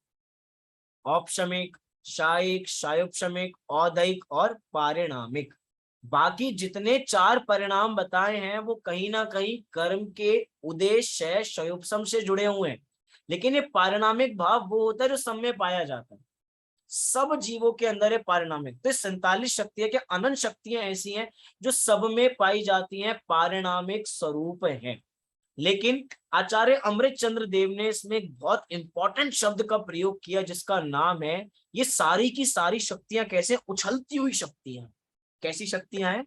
औपशमिक, शायिक, शायोपशमिक, औदैक और पारिणामिक। बाकी जितने 4 परिणाम बताए हैं वो कहीं ना कहीं कर्म के उद्देश्य शयोपशम से जुड़े हुए हैं, लेकिन ये पारिणामिक भाव वो होता है जो सब में पाया जाता है, सब जीवों के अंदर है पारिणामिक। तो 47 शक्तियां क्या अनंत शक्तियां ऐसी हैं जो सब में पाई जाती हैं, पारिणामिक स्वरूप है। लेकिन आचार्य अमृत चंद्र देव ने इसमें एक बहुत इंपॉर्टेंट शब्द का प्रयोग किया जिसका नाम है, ये सारी की सारी शक्तियां कैसे उछलती हुई शक्तियां। कैसी शक्तियां हैं?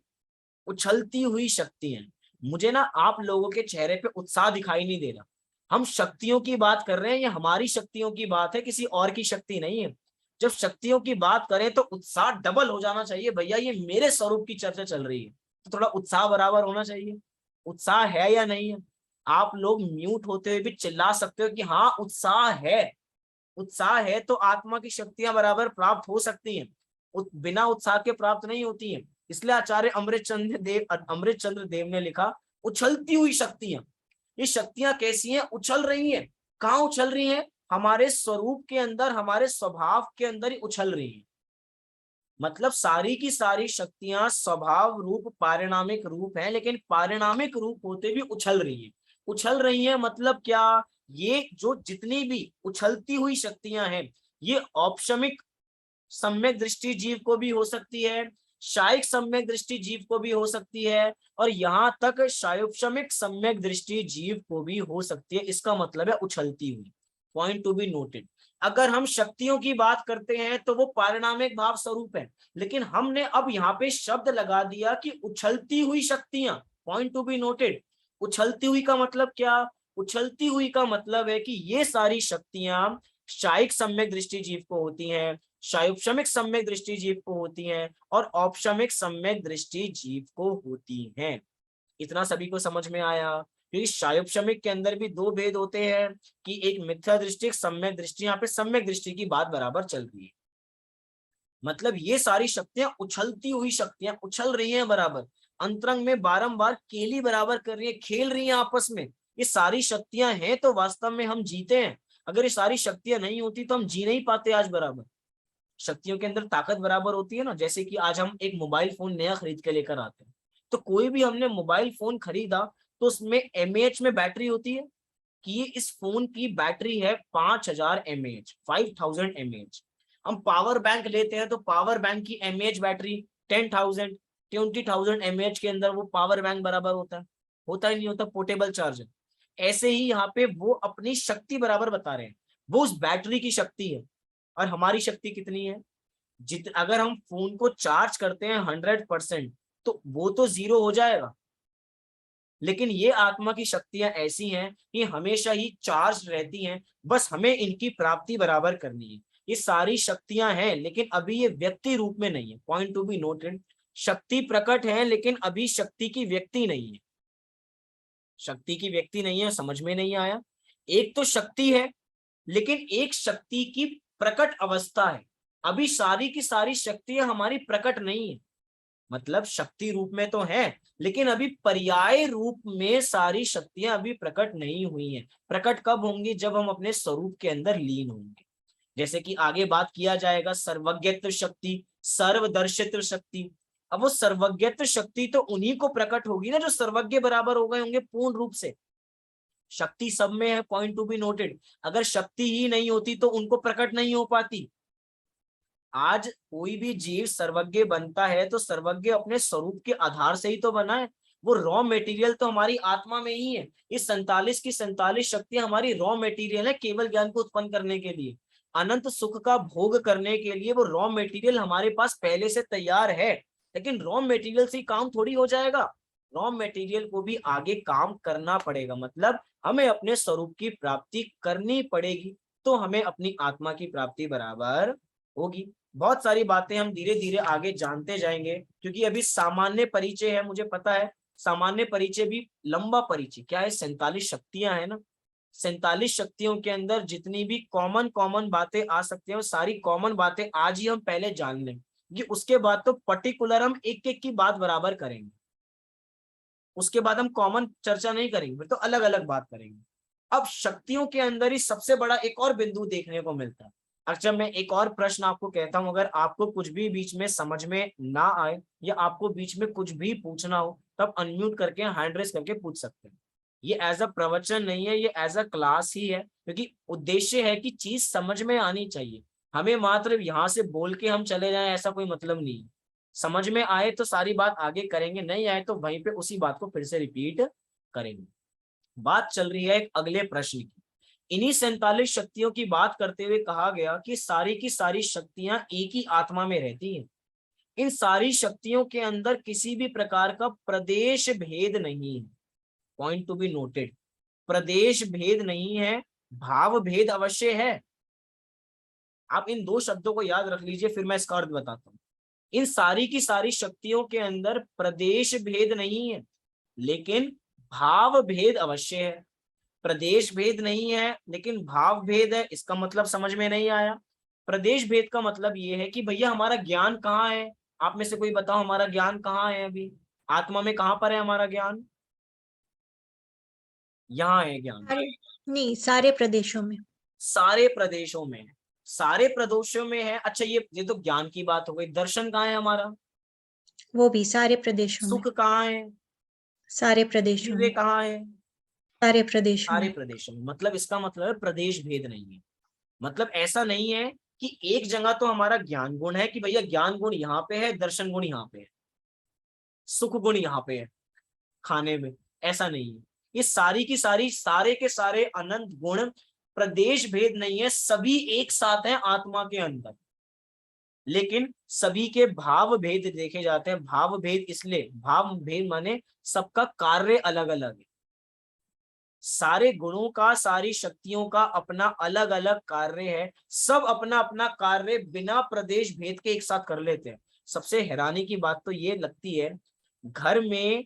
उछलती हुई शक्तियां। मुझे ना आप लोगों के चेहरे पे उत्साह दिखाई नहीं दे रहा। हम शक्तियों की बात कर रहे हैं, ये हमारी शक्तियों की बात है, किसी और की शक्ति नहीं है। जब शक्तियों की बात करें तो उत्साह डबल हो जाना चाहिए, भैया ये मेरे स्वरूप की चर्चा चल रही है तो थोड़ा उत्साह बराबर होना चाहिए। उत्साह है या नहीं है? आप लोग म्यूट होते हुए भी चिल्ला सकते हो कि हाँ उत्साह है। उत्साह है तो आत्मा की शक्तियां बराबर प्राप्त हो सकती हैं, बिना उत्साह के प्राप्त नहीं होती हैं। इसलिए आचार्य अमृत चंद्र देव ने लिखा उछलती हुई शक्तियां। ये शक्तियां कैसी हैं? उछल रही हैं। कहाँ उछल रही हैं? हमारे स्वरूप के अंदर, हमारे स्वभाव के अंदर ही उछल रही हैं। मतलब सारी की सारी शक्तियां स्वभाव रूप पारिणामिक रूप है, लेकिन पारिणामिक रूप होते भी उछल रही है। उछल रही है मतलब क्या? ये जो जितनी भी उछलती हुई शक्तियां हैं, ये औपशमिक सम्यक दृष्टि जीव को भी हो सकती है, शायिक सम्यक दृष्टि जीव को भी हो सकती है, और यहाँ तक शायोपशमिक सम्यक दृष्टि जीव को भी हो सकती है। इसका मतलब है उछलती हुई। Point to be noted. अगर हम शक्तियों की बात करते हैं तो वो पारिणामिक भाव स्वरूप है, लेकिन हमने अब यहाँ पे शब्द लगा दिया कि उछलती हुई शक्तियां। Point to be noted. उछलती हुई का मतलब क्या? उछलती हुई का मतलब है कि ये सारी शक्तियां शायिक सम्यक दृष्टि जीव को होती हैं, शायोपशमिक सम्यक दृष्टि जीव को होती हैं, और औपशमिक सम्यक दृष्टि जीव को होती हैं। इतना सभी को समझ में आया। क्योंकि शायोपशमिक के अंदर भी दो भेद होते हैं कि एक मिथ्या दृष्टि, एक सम्यक दृष्टि। यहाँ पे सम्यक दृष्टि की बात बराबर चल रही है। मतलब ये सारी शक्तियां उछलती हुई शक्तियां उछल रही हैं बराबर, अंतरंग में बारंबार केली बराबर कर रही है, खेल रही हैं आपस में। ये सारी शक्तियां हैं तो वास्तव में हम जीते हैं। अगर ये सारी शक्तियां नहीं होती तो हम जी नहीं पाते आज बराबर। शक्तियों के अंदर ताकत बराबर होती है ना। जैसे कि आज हम एक मोबाइल फोन नया खरीद के लेकर आते हैं, तो कोई भी हमने मोबाइल फोन खरीदा तो उसमें एमएएच में बैटरी होती है कि ये इस फोन की बैटरी है 5000 एमएएच, 5000 एमएएच। हम पावर बैंक लेते हैं तो पावर बैंक की एमएएच बैटरी 10,000, 20,000 एमएएच के अंदर वो पावर बैंक बराबर होता है। होता ही नहीं होता, पोर्टेबल चार्जर। ऐसे ही यहाँ पे वो अपनी शक्ति बराबर बता रहे हैं, वो उस बैटरी की शक्ति है। और हमारी शक्ति कितनी है? अगर हम फोन को चार्ज करते हैं 100%, तो वो तो 0 हो जाएगा। लेकिन ये आत्मा की शक्तियां ऐसी हैं कि हमेशा ही चार्ज रहती हैं, बस हमें इनकी प्राप्ति बराबर करनी है। ये सारी शक्तियां हैं लेकिन अभी ये व्यक्ति रूप में नहीं है। पॉइंट टू बी नोटेड, शक्ति प्रकट है लेकिन अभी शक्ति की व्यक्ति नहीं है। शक्ति की व्यक्ति नहीं है, समझ में नहीं आया? एक तो शक्ति है लेकिन एक शक्ति की प्रकट अवस्था है। अभी सारी की सारी शक्तियां हमारी प्रकट नहीं है। मतलब शक्ति रूप में तो है लेकिन अभी पर्याय रूप में सारी शक्तियां अभी प्रकट नहीं हुई हैं। प्रकट कब होंगी? जब हम अपने स्वरूप के अंदर लीन होंगे। जैसे कि आगे बात किया जाएगा सर्वज्ञत्व शक्ति, सर्वदर्शित्व शक्ति। अब वो सर्वज्ञत्व शक्ति तो उन्हीं को प्रकट होगी ना जो सर्वज्ञ बराबर हो गए होंगे पूर्ण रूप से। शक्ति सब में है, पॉइंट टू बी नोटेड। अगर शक्ति ही नहीं होती तो उनको प्रकट नहीं हो पाती। आज कोई भी जीव सर्वज्ञ बनता है तो सर्वज्ञ अपने स्वरूप के आधार से ही तो बना है। वो रॉ मटेरियल तो हमारी आत्मा में ही है। इस 47 की 47 शक्तियां हमारी रॉ मटेरियल है केवल ज्ञान को उत्पन्न करने के लिए। अनंत सुख का भोग करने के लिए वो रॉ मटेरियल हमारे पास पहले से तैयार है। लेकिन रॉ मटेरियल से काम थोड़ी हो जाएगा, रॉ मटेरियल को भी आगे काम करना पड़ेगा। मतलब हमें अपने स्वरूप की प्राप्ति करनी पड़ेगी तो हमें अपनी आत्मा की प्राप्ति बराबर होगी। बहुत सारी बातें हम धीरे धीरे आगे जानते जाएंगे क्योंकि अभी सामान्य परिचय है। मुझे पता है सामान्य परिचय भी लंबा परिचय क्या है, 47 शक्तियां है ना। 47 शक्तियों के अंदर जितनी भी कॉमन कॉमन बातें आ सकती हैं वो सारी कॉमन बातें आज ही हम पहले जान लें। ये उसके बाद तो पर्टिकुलर हम एक एक की बात बराबर करेंगे। उसके बाद हम कॉमन चर्चा नहीं करेंगे, फिर तो अलग अलग बात करेंगे। अब शक्तियों के अंदर ही सबसे बड़ा एक और बिंदु देखने को मिलता है। अच्छा, मैं एक और प्रश्न आपको कहता हूं, अगर आपको कुछ भी बीच में समझ में ना आए या आपको बीच में कुछ भी पूछना हो तब अनम्यूट करके हैंड रेस करके पूछ सकते हैं। ये एज अ प्रवचन नहीं है, ये एज अ क्लास ही है क्योंकि उद्देश्य है कि चीज समझ में आनी चाहिए। हमें मात्र यहाँ से बोल के हम चले जाएं ऐसा कोई मतलब नहीं है। समझ में आए तो सारी बात आगे करेंगे, नहीं आए तो वहीं पे उसी बात को फिर से रिपीट करेंगे। बात चल रही है एक अगले प्रश्न की। इन्हीं 47 शक्तियों की बात करते हुए कहा गया कि सारी की सारी शक्तियां एक ही आत्मा में रहती हैं। इन सारी शक्तियों के अंदर किसी भी प्रकार का प्रदेश भेद नहीं है। पॉइंट टू बी नोटेड, प्रदेश भेद नहीं है, भाव भेद अवश्य है। आप इन दो शब्दों को याद रख लीजिए, फिर मैं इसका अर्थ बताता हूँ। इन सारी की सारी शक्तियों के अंदर प्रदेश भेद नहीं है लेकिन भाव भेद अवश्य है। प्रदेश भेद नहीं है लेकिन भाव भेद है, इसका मतलब समझ में नहीं आया? प्रदेश भेद का मतलब ये है कि भैया हमारा ज्ञान कहाँ है? आप में से कोई बताओ हमारा ज्ञान कहाँ है? अभी आत्मा में कहाँ पर है हमारा ज्ञान? यहाँ है ज्ञान। नहीं, सारे प्रदेशों में। सारे प्रदेशों में है, सारे प्रदेशों में है। अच्छा, ये तो ज्ञान की बात हो गई। दर्शन कहाँ है हमारा? वो भी सारे प्रदेशों में। सुख कहाँ है? सारे प्रदेशों वीर्य में। कहाँ है? सारे प्रदेशों सारे में। प्रदेशों में। मतलब इसका मतलब है प्रदेश भेद नहीं है। मतलब ऐसा नहीं है कि एक जगह तो हमारा ज्ञान गुण है कि भैया ज्ञान गुण यहाँ पे है, दर्शन गुण यहाँ पे है, सुख गुण यहाँ पे है खाने में। ऐसा नहीं है। ये सारी की सारी सारे के सारे अनंत गुण, प्रदेश भेद नहीं है, सभी एक साथ हैं आत्मा के अंदर। लेकिन सभी के भाव भेद देखे जाते हैं। भाव भेद इसलिए, भाव भेद माने सबका कार्य अलग अलग है। सारे गुणों का, सारी शक्तियों का अपना अलग अलग कार्य है। सब अपना अपना कार्य बिना प्रदेश भेद के एक साथ कर लेते हैं। सबसे हैरानी की बात तो ये लगती है, घर में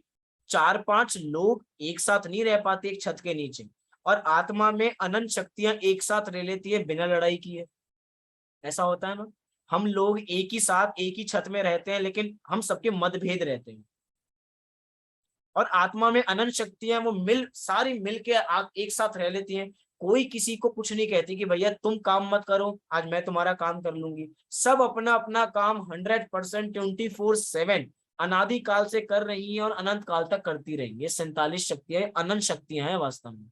4-5 लोग एक साथ नहीं रह पाते एक छत के नीचे, और आत्मा में अनंत शक्तियां एक साथ रह लेती है बिना लड़ाई किए। ऐसा होता है ना, हम लोग एक ही साथ एक ही छत में रहते हैं लेकिन हम सबके मतभेद रहते हैं, और आत्मा में अनंत शक्तियां वो सारी मिल के एक साथ रह लेती हैं। कोई किसी को कुछ नहीं कहती कि भैया तुम काम मत करो, आज मैं तुम्हारा काम कर लूंगी। सब अपना अपना काम 100% 24/7 अनादि काल से कर रही है और अनंत काल तक करती रहेंगी। 47 शक्तियां अनंत शक्तियां हैं, वास्तव में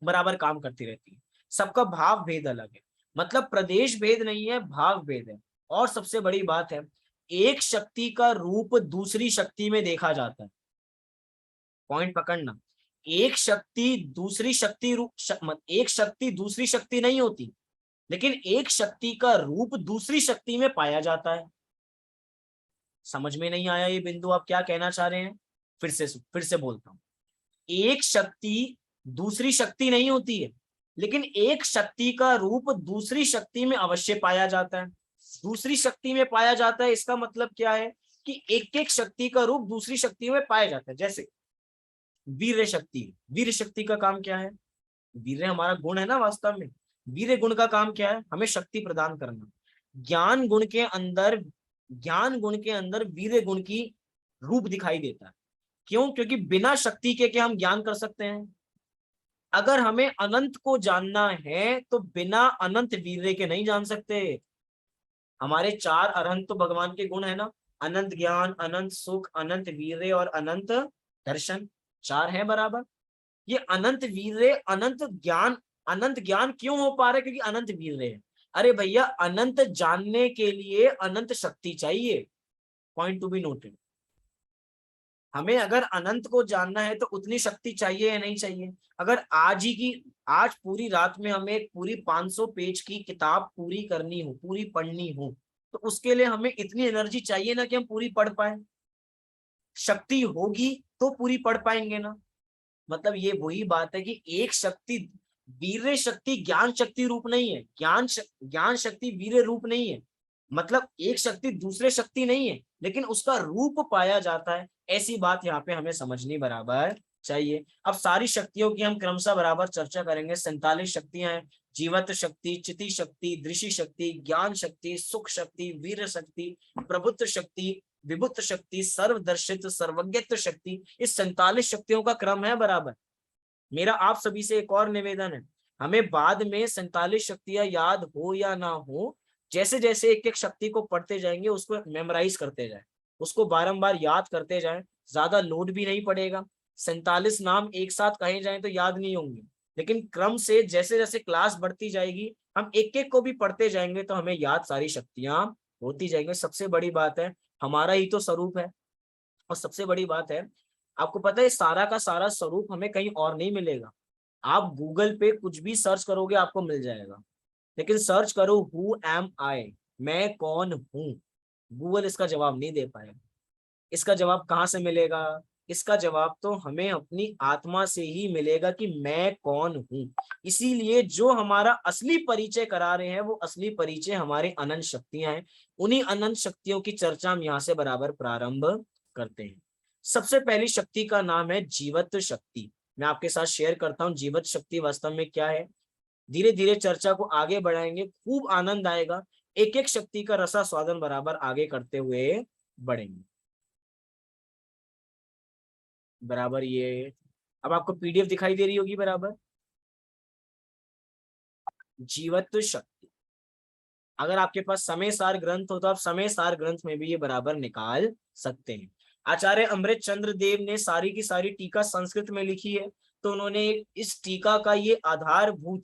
बराबर काम करती रहती है। सबका भाव भेद अलग है, मतलब प्रदेश भेद नहीं है, भाव भेद है। और सबसे बड़ी बात है, एक शक्ति का रूप दूसरी शक्ति में देखा जाता है। पॉइंट पकड़ना, एक शक्ति दूसरी शक्ति एक शक्ति दूसरी शक्ति नहीं होती, लेकिन एक शक्ति का रूप दूसरी शक्ति में पाया जाता है। समझ में नहीं आया ये बिंदु, आप क्या कहना चाह रहे हैं? फिर से बोलता हूं, एक शक्ति दूसरी शक्ति नहीं होती है, लेकिन एक शक्ति का रूप दूसरी शक्ति में अवश्य पाया जाता है। दूसरी शक्ति में पाया जाता है, इसका मतलब क्या है कि एक एक शक्ति का रूप दूसरी शक्ति में पाया जाता है। जैसे वीर शक्ति, वीर शक्ति का काम क्या है? वीर हमारा गुण है ना, वास्तव में वीर गुण का काम क्या है? हमें शक्ति प्रदान करना। ज्ञान गुण के अंदर वीर गुण की रूप दिखाई देता है। क्यों? क्योंकि बिना शक्ति के क्या हम ज्ञान कर सकते हैं? अगर हमें अनंत को जानना है तो बिना अनंत वीर्य के नहीं जान सकते। हमारे 4 अनंत तो भगवान के गुण है ना, अनंत ज्ञान, अनंत सुख, अनंत वीर्य और अनंत दर्शन, 4 है बराबर। ये अनंत वीर्य, अनंत ज्ञान क्यों हो पा रहा है? क्योंकि अनंत वीर्य है। अरे भैया, अनंत जानने के लिए अनंत शक्ति चाहिए। Point to be noted. हमें अगर अनंत को जानना है तो उतनी शक्ति चाहिए या नहीं चाहिए? अगर आज पूरी रात में हमें एक पूरी 500 पेज की किताब पूरी करनी हो, पूरी पढ़नी हो, तो उसके लिए हमें इतनी एनर्जी चाहिए ना कि हम पूरी पढ़ पाए। शक्ति होगी तो पूरी पढ़ पाएंगे ना। मतलब ये वही बात है कि एक शक्ति, वीर्य शक्ति ज्ञान शक्ति रूप नहीं है, ज्ञान शक्ति वीर्य रूप नहीं है। मतलब एक शक्ति दूसरे शक्ति नहीं है, लेकिन उसका रूप पाया जाता है। ऐसी बात यहाँ पे हमें समझनी बराबर चाहिए। अब सारी शक्तियों की हम क्रमशः बराबर चर्चा करेंगे। 47 शक्तियां हैं, जीवत शक्ति, चिति शक्ति, दृषि शक्ति, ज्ञान शक्ति, सुख शक्ति, वीर शक्ति, प्रभुत्व शक्ति, विभुत शक्ति, सर्वदर्शित, सर्वज्ञत्व शक्ति। इस 47 शक्तियों का क्रम है बराबर। मेरा आप सभी से एक और निवेदन है, हमें बाद में 47 शक्तियां याद हो या ना हो, जैसे जैसे एक एक शक्ति को पढ़ते जाएंगे उसको मेमोराइज करते जाए, उसको बारंबार याद करते जाए। ज्यादा लोड भी नहीं पड़ेगा। 47 नाम एक साथ कहे जाए तो याद नहीं होंगे, लेकिन क्रम से जैसे जैसे क्लास बढ़ती जाएगी हम एक एक को भी पढ़ते जाएंगे तो हमें याद सारी शक्तियां होती जाएंगी। सबसे बड़ी बात है, हमारा ही तो स्वरूप है। और सबसे बड़ी बात है, आपको पता है सारा का सारा स्वरूप हमें कहीं और नहीं मिलेगा। आप गूगल पे कुछ भी सर्च करोगे आपको मिल जाएगा, लेकिन सर्च करो हु एम आई, मैं कौन हूं, गूगल इसका जवाब नहीं दे पाएगा। इसका जवाब कहाँ से मिलेगा? इसका जवाब तो हमें अपनी आत्मा से ही मिलेगा कि मैं कौन हूं। इसीलिए जो हमारा असली परिचय करा रहे हैं वो असली परिचय हमारी अनंत शक्तियां हैं। उन्हीं अनंत शक्तियों की चर्चा हम यहाँ से बराबर प्रारंभ करते हैं। सबसे पहली शक्ति का नाम है जीवत शक्ति। मैं आपके साथ शेयर करता हूँ जीवत शक्ति वास्तव में क्या है। धीरे धीरे चर्चा को आगे बढ़ाएंगे, खूब आनंद आएगा। एक एक शक्ति का रसा स्वादन बराबर आगे करते हुए बढ़ेंगे बराबर। ये अब आपको पीडीएफ दिखाई दे रही होगी बराबर। जीवत्व शक्ति, अगर आपके पास समय सार ग्रंथ हो तो आप समय सार ग्रंथ में भी ये बराबर निकाल सकते हैं। आचार्य अमृत चंद्र देव ने सारी की सारी टीका संस्कृत में लिखी है, तो उन्होंने इस टीका का ये आधारभूत,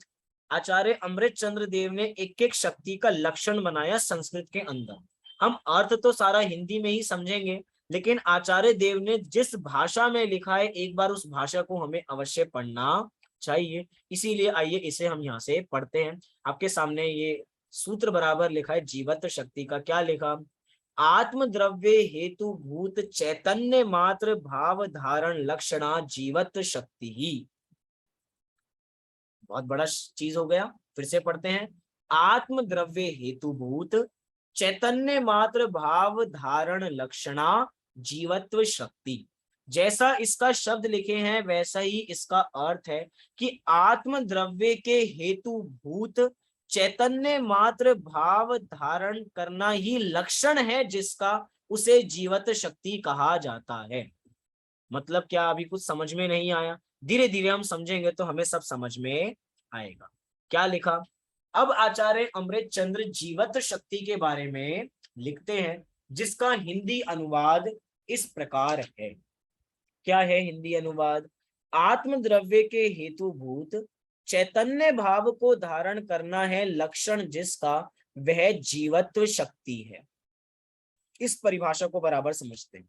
आचार्य अमृत चंद्र देव ने एक एक शक्ति का लक्षण बनाया संस्कृत के अंदर। हम अर्थ तो सारा हिंदी में ही समझेंगे, लेकिन आचार्य देव ने जिस भाषा में लिखा है एक बार उस भाषा को हमें अवश्य पढ़ना चाहिए। इसीलिए आइए इसे हम यहाँ से पढ़ते हैं। आपके सामने ये सूत्र बराबर लिखा है जीवत शक्ति का। क्या लिखा? आत्म द्रव्य हेतु भूत चैतन्य मात्र भाव धारण लक्षणा जीवत शक्ति ही। बहुत बड़ा चीज हो गया, फिर से पढ़ते हैं। आत्म द्रव्य हेतु भूत चैतन्य मात्र भाव धारण लक्षणा जीवत्व शक्ति। जैसा इसका शब्द लिखे हैं वैसा ही इसका अर्थ है कि आत्म द्रव्य के हेतु भूत चैतन्य मात्र भाव धारण करना ही लक्षण है जिसका उसे जीवत शक्ति कहा जाता है। मतलब क्या अभी कुछ समझ में नहीं आया? धीरे धीरे हम समझेंगे तो हमें सब समझ में आएगा। क्या लिखा? अब आचार्य अमृत चंद्र जीवत शक्ति के बारे में लिखते हैं, जिसका हिंदी अनुवाद इस प्रकार है। क्या है हिंदी अनुवाद? आत्म द्रव्य के हेतुभूत चैतन्य भाव को धारण करना है लक्षण जिसका वह जीवत्व शक्ति है। इस परिभाषा को बराबर समझते हैं।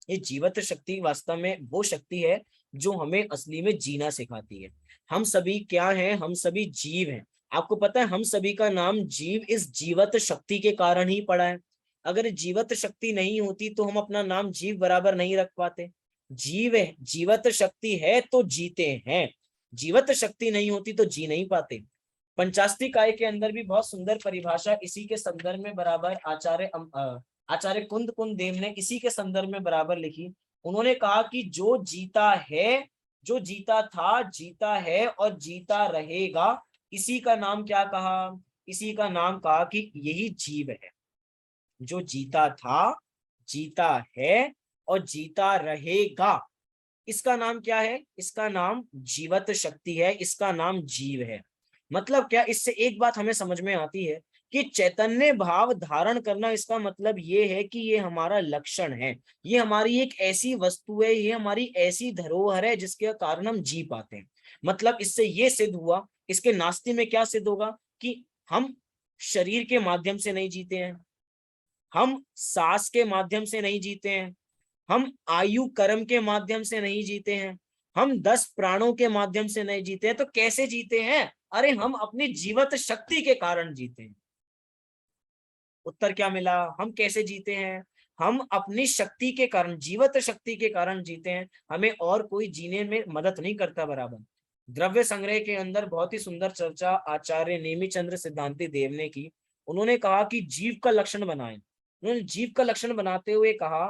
ये जीवत शक्ति वास्तव में वो शक्ति है जो हमें असली में जीना सिखाती है। हम सभी क्या हैं? हम सभी जीव हैं। आपको पता है हम सभी का नाम जीव इस जीवत शक्ति के कारण ही पड़ा है। अगर जीवत शक्ति नहीं होती तो हम अपना नाम जीव बराबर नहीं रख पाते। जीव है, जीवत शक्ति है तो जीते हैं। जीवत शक्ति नहीं होती तो जी नहीं पाते। पंचास्ती काय के अंदर भी बहुत सुंदर परिभाषा इसी के संदर्भ में बराबर आचार्य कुंद कुंद देव ने इसी के संदर्भ में बराबर लिखी। उन्होंने कहा कि जो जीता है, जो जीता था, जीता है और जीता रहेगा, इसी का नाम क्या कहा? इसी का नाम कहा कि यही जीव है। जो जीता था, जीता है और जीता रहेगा, इसका नाम क्या है? इसका नाम जीवत शक्ति है, इसका नाम जीव है। मतलब क्या? इससे एक बात हमें समझ में आती है कि चैतन्य भाव धारण करना, इसका मतलब ये है कि ये हमारा लक्षण है, ये हमारी एक ऐसी वस्तु है, ये हमारी ऐसी धरोहर है जिसके कारण हम जी पाते हैं। मतलब इससे ये सिद्ध हुआ, इसके नास्ति में क्या सिद्ध होगा कि हम शरीर के माध्यम से नहीं जीते हैं, हम सांस के माध्यम से नहीं जीते हैं, हम आयु कर्म के माध्यम से नहीं जीते हैं, हम 10 प्राणों के माध्यम से नहीं जीते हैं। तो कैसे जीते हैं? अरे हम अपनी जीवत शक्ति के कारण जीते हैं। उत्तर क्या मिला? हम कैसे जीते हैं? हम अपनी शक्ति के कारण, जीवत शक्ति के कारण जीते हैं। हमें और कोई जीने में मदद नहीं करता बराबर। द्रव्य संग्रह के अंदर बहुत ही सुंदर चर्चा आचार्य नेमिचंद्र सिद्धांति देव ने की। उन्होंने कहा कि जीव का लक्षण बनाएं। उन्होंने जीव का लक्षण बनाते हुए कहा,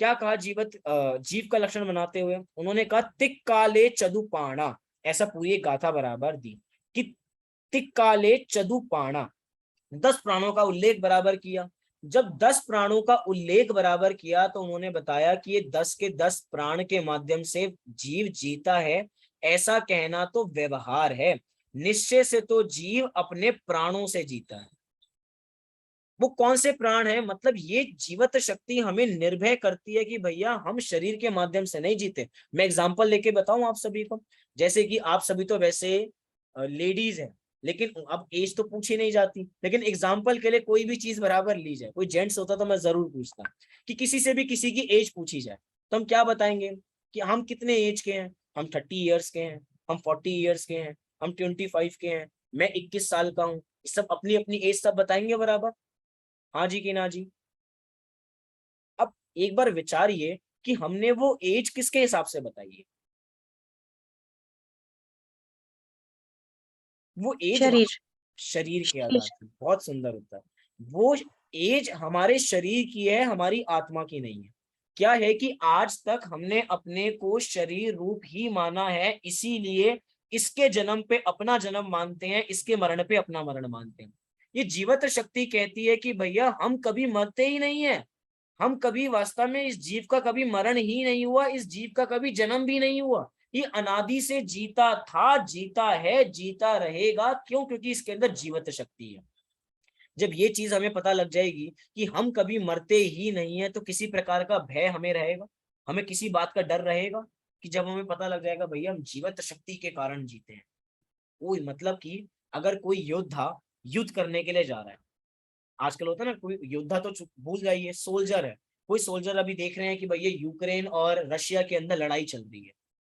क्या कहा? जीव का लक्षण बनाते हुए उन्होंने कहा तिक काले चदुपाणा। ऐसा पूरी एक गाथा बराबर दी कि तिक काले चदुपाणा, 10 प्राणों का उल्लेख बराबर किया। जब 10 प्राणों का उल्लेख बराबर किया तो उन्होंने बताया कि ये 10 के 10 प्राण के माध्यम से जीव जीता है, ऐसा कहना तो व्यवहार है। निश्चय से तो जीव अपने प्राणों से जीता है। वो कौन से प्राण है? मतलब ये जीवत शक्ति हमें निर्भय करती है कि भैया हम शरीर के माध्यम से नहीं जीते। मैं एग्जांपल लेके बताऊं आप सभी को, जैसे कि आप सभी तो वैसे लेडीज हैं, लेकिन अब एज तो पूछी नहीं जाती, लेकिन एग्जाम्पल के लिए कोई भी चीज बराबर ली जाए, कोई जेंट्स होता तो मैं जरूर पूछता कि किसी से भी किसी की एज पूछी जाए तो हम क्या बताएंगे कि हम कितने एज के हैं? हम 30 ईयर्स के हैं, हम 40 ईयर्स के हैं, हम 25 के हैं, मैं 21 साल का हूँ। सब अपनी अपनी एज सब बताएंगे बराबर, हाँ जी कि ना जी? अब एक बार विचारिए कि हमने वो एज किसके हिसाब से बताई है? वो एज शरीर। शरीर के शरीर। आधार से। बहुत सुंदर उत्तर। वो एज हमारे शरीर की है, हमारी आत्मा की नहीं है। क्या है कि आज तक हमने अपने को शरीर रूप ही माना है, इसीलिए इसके जन्म पे अपना जन्म मानते हैं, इसके मरण पे अपना मरण मानते हैं। ये जीवत शक्ति कहती है कि भैया हम कभी मरते ही नहीं है, हम कभी वास्तव में इस जीव का कभी मरण ही नहीं हुआ, इस जीव का कभी जन्म भी नहीं हुआ। ये अनादि से जीता था, जीता है, जीता रहेगा। क्यों? क्योंकि इसके अंदर जीवत शक्ति है। जब ये चीज हमें पता लग जाएगी कि हम कभी मरते ही नहीं है, तो किसी प्रकार का भय हमें रहेगा? हमें किसी बात का डर रहेगा? कि जब हमें पता लग जाएगा भैया हम जीवत शक्ति के कारण जीते हैं। कोई मतलब कि अगर कोई योद्धा युद्ध करने के लिए जा रहा है, आजकल होता है ना, कोई योद्धा तो भूल जाइए, सोल्जर है, कोई सोल्जर अभी देख रहे हैं कि भैया यूक्रेन और रशिया के अंदर लड़ाई चल रही है,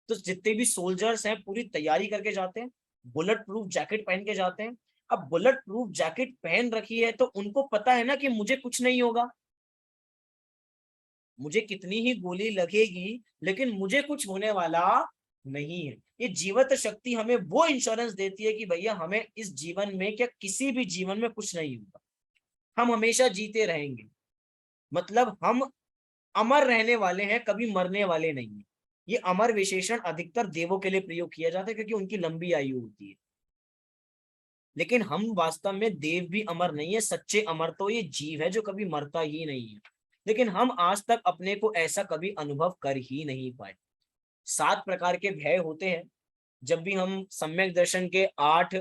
तो जितने भी सोल्जर्स हैं पूरी तैयारी करके जाते हैं, बुलेट प्रूफ जैकेट पहन के जाते हैं। अब बुलेट प्रूफ जैकेट पहन रखी है तो उनको पता है ना कि मुझे कुछ नहीं होगा, मुझे कितनी ही गोली लगेगी लेकिन मुझे कुछ होने वाला नहीं है। ये जीवत शक्ति हमें वो इंश्योरेंस देती है कि भैया हमें इस जीवन में, क्या किसी भी जीवन में कुछ नहीं होगा, हम हमेशा जीते रहेंगे। मतलब हम अमर रहने वाले हैं, कभी मरने वाले नहीं है। ये अमर विशेषण अधिकतर देवों के लिए प्रयोग किया जाता है क्योंकि उनकी लंबी आयु होती है। लेकिन हम वास्तव में देव भी अमर नहीं है, सच्चे अमर तो ये जीव है जो कभी मरता ही नहीं है। लेकिन हम आज तक अपने को ऐसा कभी अनुभव कर ही नहीं पाए। 7 प्रकार के भय होते हैं। जब भी हम सम्यक दर्शन के 8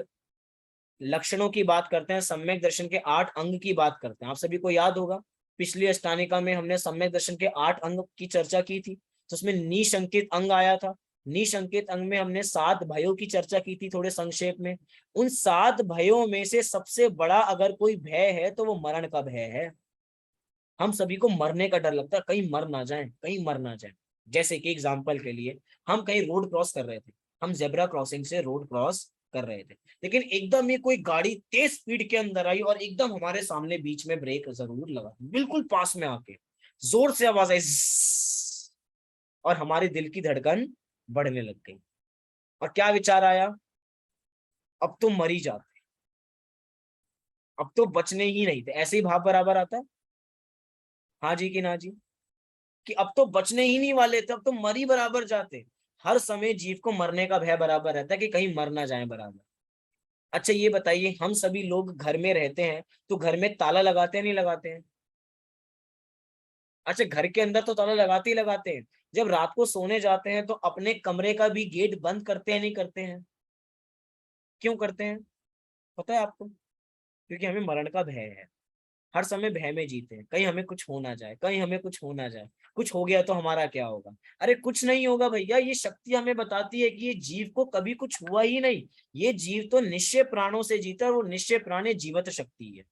लक्षणों की बात करते हैं, सम्यक दर्शन के 8 अंग की बात करते हैं, आप सभी को याद होगा पिछली अष्टानिका में हमने सम्यक दर्शन के 8 अंग की चर्चा की थी। तो उसमें निशंकित अंग आया था। निशंकित अंग में हमने 7 भयों की चर्चा की थी थोड़े संक्षेप में। उन 7 भयों में से सबसे बड़ा अगर कोई भय है तो वो मरण का भय है। हम सभी को मरने का डर लगता है, कहीं मर ना जाए, कहीं मर ना जाए। जैसे कि एग्जाम्पल के लिए, हम कहीं रोड क्रॉस कर रहे थे, हम जेब्रा क्रॉसिंग से रोड क्रॉस कर रहे थे, लेकिन एकदम ये कोई गाड़ी तेज स्पीड के अंदर आई और एकदम हमारे सामने बीच में ब्रेक जरूर लगा, बिल्कुल पास में आके जोर से आवाज आई, "ज़्ज़", और हमारे दिल की धड़कन बढ़ने लग गई। और क्या विचार आया, अब तो मर ही जाते, अब तो बचने ही नहीं थे। ऐसे ही भाव बराबर आता है, हाँ जी कि ना जी, कि अब तो बचने ही नहीं वाले थे, अब तो मर ही बराबर जाते। हर समय जीव को मरने का भय बराबर रहता है कि कहीं मर ना जाए बराबर। अच्छा ये बताइए, हम सभी लोग घर में रहते हैं तो घर में ताला लगाते हैं नहीं लगाते हैं? अच्छा, घर के अंदर तो ताला लगाते ही लगाते हैं। जब रात को सोने जाते हैं तो अपने कमरे का भी गेट बंद करते हैं नहीं करते हैं? क्यों करते हैं पता है आपको? क्योंकि हमें मरण का भय है। हर समय भय में जीते हैं, कहीं हमें कुछ हो ना जाए, कहीं हमें कुछ हो ना जाए, कुछ हो गया तो हमारा क्या होगा। अरे कुछ नहीं होगा भैया, ये शक्ति हमें बताती है कि ये जीव को कभी कुछ हुआ ही नहीं। ये जीव तो निश्चय प्राणों से जीता है और वो निश्चय प्राण जीवत शक्ति है।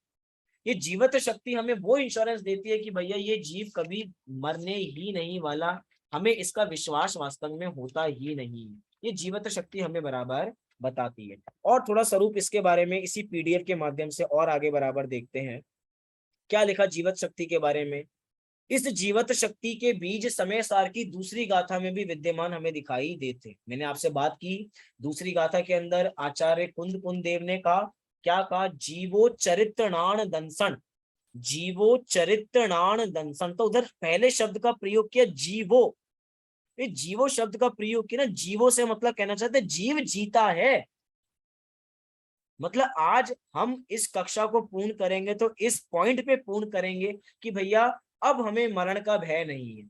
ये जीवत शक्ति हमें वो इंश्योरेंस देती है कि भैया ये जीव कभी मरने ही नहीं वाला। हमें इसका विश्वास वास्तव में होता ही नहीं है। ये जीवत शक्ति हमें बराबर बताती है। और थोड़ा स्वरूप इसके बारे में इसी पीडीएफ के माध्यम से और आगे बराबर देखते हैं। क्या लिखा जीवत शक्ति के बारे में? इस जीवत शक्ति के बीज समय सार की दूसरी गाथा में भी विद्यमान हमें दिखाई देते। मैंने आपसे बात की, दूसरी गाथा के अंदर आचार्य कुंद कुंद देव ने कहा, क्या कहा, जीवो चरित्रणान दंसन, जीवो चरित्रणान दंसन। तो उधर पहले शब्द का प्रयोग किया जीवो। ये जीवो शब्द का प्रयोग किया ना, जीवो से मतलब कहना चाहते जीव जीता है। मतलब आज हम इस कक्षा को पूर्ण करेंगे तो इस पॉइंट पे पूर्ण करेंगे कि भैया अब हमें मरण का भय नहीं है,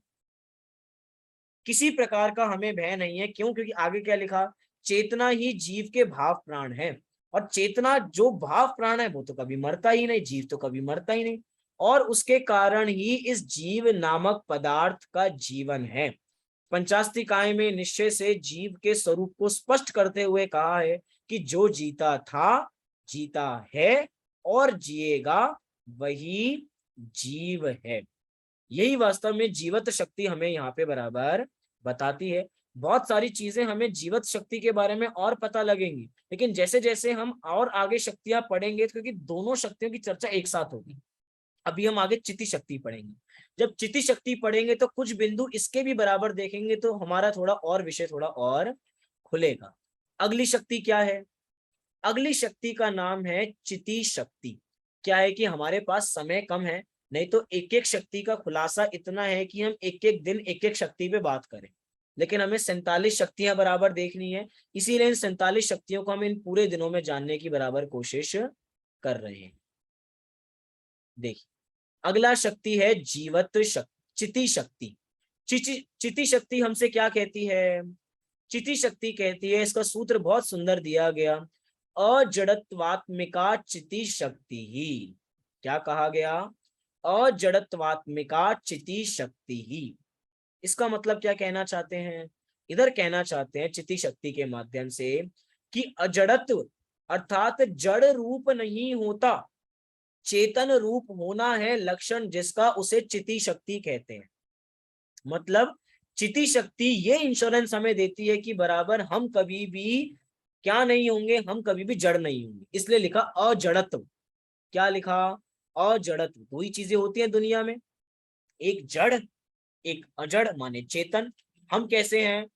किसी प्रकार का हमें भय नहीं है। क्यों? क्योंकि आगे क्या लिखा, चेतना ही जीव के भाव प्राण है। और चेतना जो भाव प्राण है वो तो कभी मरता ही नहीं, जीव तो कभी मरता ही नहीं। और उसके कारण ही इस जीव नामक पदार्थ का जीवन है। पंचास्तिकाय में निश्चय से जीव के स्वरूप को स्पष्ट करते हुए कहा है कि जो जीता था, जीता है और जिएगा वही जीव है। यही वास्तव में जीवत शक्ति हमें यहाँ पे बराबर बताती है। बहुत सारी चीजें हमें जीवत शक्ति के बारे में और पता लगेंगी, लेकिन जैसे जैसे हम और आगे शक्तियां पढ़ेंगे, क्योंकि दोनों शक्तियों की चर्चा एक साथ होगी। अभी हम आगे चिति शक्ति पढ़ेंगे। जब चिति शक्ति पढ़ेंगे तो कुछ बिंदु इसके भी बराबर देखेंगे तो हमारा थोड़ा और विषय थोड़ा और खुलेगा। अगली शक्ति क्या है? अगली शक्ति का नाम है चिति शक्ति। क्या है कि हमारे पास समय कम है, नहीं तो एक एक शक्ति का खुलासा इतना है कि हम एक एक दिन एक एक शक्ति पे बात करें, लेकिन हमें 47 शक्तियां बराबर देखनी है। इसीलिए इन 47 शक्तियों को हम इन पूरे दिनों में जानने की बराबर कोशिश कर रहे हैं। देखिए, अगला शक्ति है जीवत शक्ति, चिति शक्ति। चिति शक्ति हमसे क्या कहती है? चिति शक्ति कहती है, इसका सूत्र बहुत सुंदर दिया गया, अजड़त्वात्मिका चिति शक्ति ही। क्या कहा गया? अजड़त्वात्मिका चिति शक्ति ही। इसका मतलब क्या कहना चाहते हैं? इधर कहना चाहते हैं चिति शक्ति के माध्यम से कि अजड़त्व अर्थात जड़ रूप नहीं होता, चेतन रूप होना है लक्षण जिसका, उसे चिति शक्ति कहते हैं। मतलब चिति शक्ति ये इंश्योरेंस हमें देती है कि बराबर हम कभी भी क्या नहीं होंगे, हम कभी भी जड़ नहीं होंगे। इसलिए लिखा अजड़त्व। क्या लिखा? अजड़त्व। दो ही चीजें होती हैं दुनिया में, एक जड़ एक अजड़, माने चेतन। हम कैसे हैं?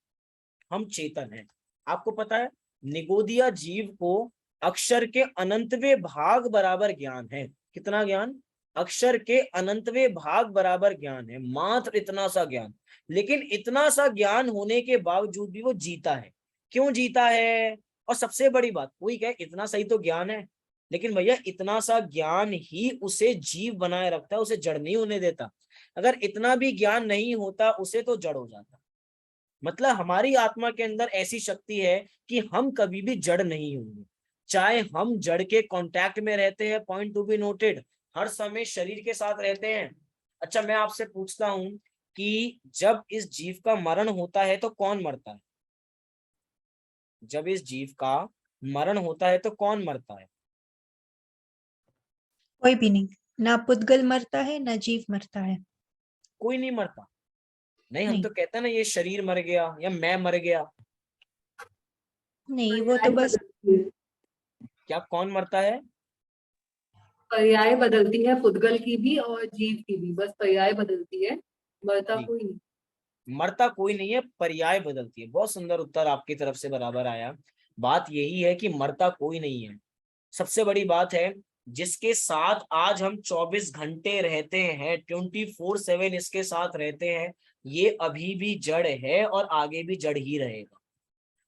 हम चेतन हैं। आपको पता है निगोदिया जीव को अक्षर के अनंतवें भाग बराबर ज्ञान है। कितना ज्ञान? अक्षर के अनंतवें भाग बराबर ज्ञान है, मात्र इतना सा ज्ञान। लेकिन इतना सा ज्ञान होने के बावजूद भी वो जीता है। क्यों जीता है? और सबसे बड़ी बात, कोई कहे इतना सही तो ज्ञान है, लेकिन भैया इतना सा ज्ञान ही उसे जीव बनाए रखता है, उसे जड़ नहीं होने देता। अगर इतना भी ज्ञान नहीं होता उसे तो जड़ हो जाता। मतलब हमारी आत्मा के अंदर ऐसी शक्ति है कि हम कभी भी जड़ नहीं होंगे। चाहे हम जड़ के कांटेक्ट में रहते हैं, पॉइंट टू बी नोटेड, हर समय शरीर के साथ रहते हैं। अच्छा, मैं आपसे पूछता हूं कि जब इस जीव का मरण होता है तो कौन मरता है? जब इस जीव का मरण होता है तो कौन मरता है? कोई भी नहीं, ना पुद्गल मरता है ना जीव मरता है। कोई नहीं मरता। नहीं, हम नहीं, तो कहते हैं ना ये शरीर मर गया या मैं मर गया। नहीं, वो पर्याय तो बस बदलती है। क्या कौन मरता है? पर्याय बदलती है, पुद्गल की भी और जीव की भी, बस पर्याय बदलती है, मरता जी, कोई नहीं। मरता कोई नहीं है, पर्याय बदलती है। बहुत सुंदर उत्तर आपकी तरफ से बराबर आया। बात यही है कि मरता कोई नहीं है। सबसे बड़ी बात है, जिसके साथ आज हम 24 घंटे रहते हैं, 24/7 इसके साथ रहते हैं, ये अभी भी जड़ है और आगे भी जड़ ही रहेगा।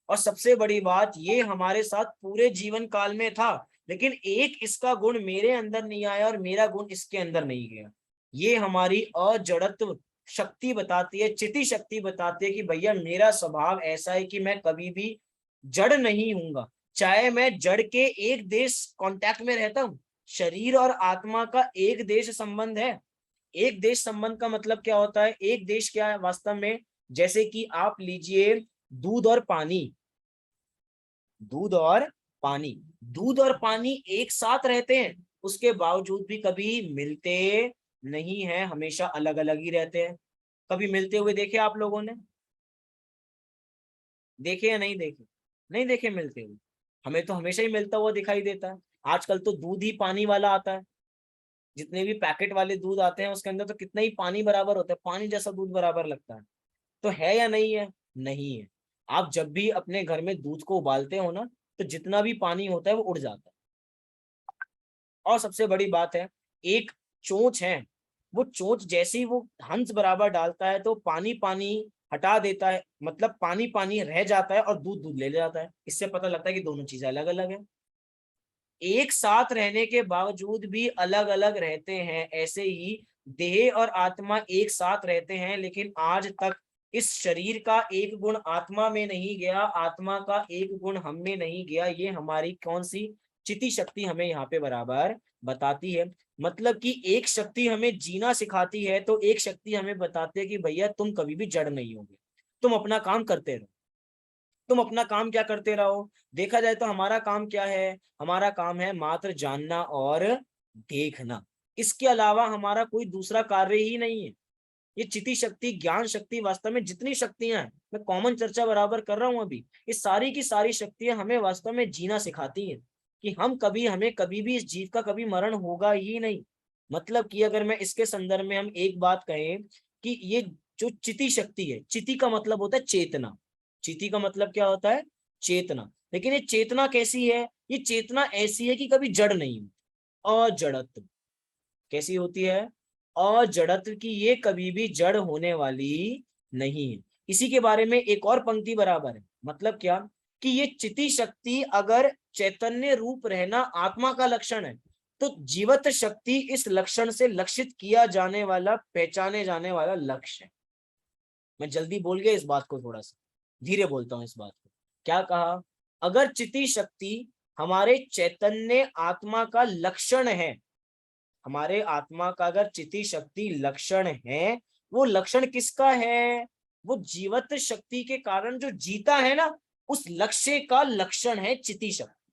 और सबसे बड़ी बात, ये हमारे साथ पूरे जीवन काल में था, लेकिन एक इसका गुण मेरे अंदर नहीं आया और मेरा गुण इसके अंदर नहीं गया। ये हमारी अजड़त्व शक्ति बताती है, चिति शक्ति बताती है कि भैया मेरा स्वभाव ऐसा है कि मैं कभी भी जड़ नहीं हूंगा। चाहे मैं जड़ के एक देश कांटेक्ट में रहता हूं, शरीर और आत्मा का एक देश संबंध है। एक देश संबंध का मतलब क्या होता है? एक देश क्या है वास्तव में? जैसे कि आप लीजिए दूध और पानी। दूध और पानी, दूध और पानी एक साथ रहते हैं, उसके बावजूद भी कभी मिलते नहीं है, हमेशा अलग अलग ही रहते हैं। कभी मिलते हुए देखे आप लोगों ने? देखे या नहीं देखे? नहीं देखे मिलते हुए। हमें तो हमेशा ही मिलता हुआ दिखाई देता है। आजकल तो दूध ही पानी वाला आता है। जितने भी पैकेट वाले दूध आते हैं उसके अंदर तो कितना ही पानी बराबर होता है, पानी जैसा दूध बराबर लगता है। तो है या नहीं है? नहीं है। आप जब भी अपने घर में दूध को उबालते हो ना, तो जितना भी पानी होता है वो उड़ जाता है। और सबसे बड़ी बात है, एक चोंच है, वो चोंच जैसे ही वो हंस बराबर डालता है तो पानी पानी हटा देता है, मतलब पानी पानी रह जाता है और दूध दूध ले जाता है। इससे पता लगता है कि दोनों चीजें अलग अलग है। एक साथ रहने के बावजूद भी अलग अलग रहते हैं। ऐसे ही देह और आत्मा एक साथ रहते हैं, लेकिन आज तक इस शरीर का एक गुण आत्मा में नहीं गया, आत्मा का एक गुण हम में नहीं गया। ये हमारी कौन सी चिति शक्ति हमें यहाँ पे बराबर बताती है। मतलब कि एक शक्ति हमें जीना सिखाती है तो एक शक्ति हमें बताती है कि भैया तुम कभी भी जड़ नहीं होगे, तुम अपना काम करते रहो। तुम अपना काम क्या करते रहो? देखा जाए तो हमारा काम क्या है? हमारा काम है मात्र जानना और देखना। इसके अलावा हमारा कोई दूसरा कार्य ही नहीं है। ये चिति शक्ति, ज्ञान शक्ति, वास्तव में जितनी शक्तियां हैं, मैं कॉमन चर्चा बराबर कर रहा हूं अभी, ये सारी की सारी शक्तियां हमें वास्तव में जीना सिखाती हैं कि हमें कभी भी इस जीव का कभी मरण होगा ही नहीं। मतलब कि अगर मैं इसके संदर्भ में हम एक बात कहें कि ये जो चिति शक्ति है, चिति का मतलब होता है चेतना। चिति का मतलब क्या होता है? चेतना। लेकिन ये चेतना कैसी है? ये चेतना ऐसी है कि कभी जड़ नहीं हो, अजड़त्व। कैसी होती है? अजड़त्व की, ये कभी भी जड़ होने वाली नहीं है। इसी के बारे में एक और पंक्ति बराबर है। मतलब क्या? कि ये चिति शक्ति अगर चैतन्य रूप रहना आत्मा का लक्षण है, तो जीवत शक्ति इस लक्षण से लक्षित किया जाने वाला, पहचाने जाने वाला लक्ष्य है। मैं जल्दी बोल गया इस बात को, थोड़ा सा धीरे बोलता हूँ इस बात को। क्या कहा? अगर चिति शक्ति हमारे चैतन्य आत्मा का लक्षण है, हमारे आत्मा का अगर चिति शक्ति लक्षण है, वो लक्षण किसका है? वो जीवत शक्ति के कारण जो जीता है ना, उस लक्ष्य का लक्षण है चिति शक्ति।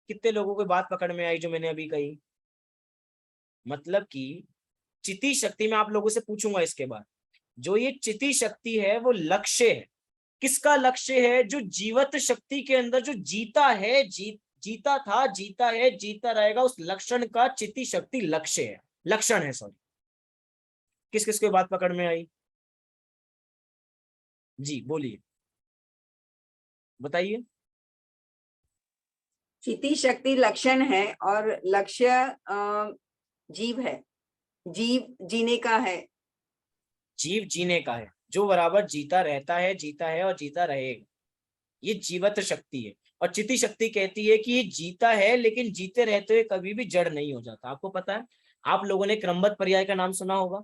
कितने लोगों को बात पकड़ में आई जो मैंने अभी कही? मतलब कि चिति शक्ति, में आप लोगों से पूछूंगा इसके बाद, जो ये चिति शक्ति है वो लक्ष्य है। किसका लक्ष्य है? जो जीवत शक्ति के अंदर जो जीता है, जीता था, जीता है, जीता रहेगा, उस लक्षण का चिति शक्ति लक्ष्य है, लक्षण है, सॉरी। किस किस की बात पकड़ में आई? जी बोलिए, बताइए। चिति शक्ति लक्षण है और लक्ष्य जीव है, जीव जीने का है। जीव जीने का है, जो बराबर जीता रहता है, जीता है और जीता रहेगा, ये जीवत शक्ति है। और चिति शक्ति कहती है कि ये जीता है लेकिन जीते रहते हुए कभी भी जड़ नहीं हो जाता। आपको पता है, आप लोगों ने क्रमबद्ध पर्याय का नाम सुना होगा।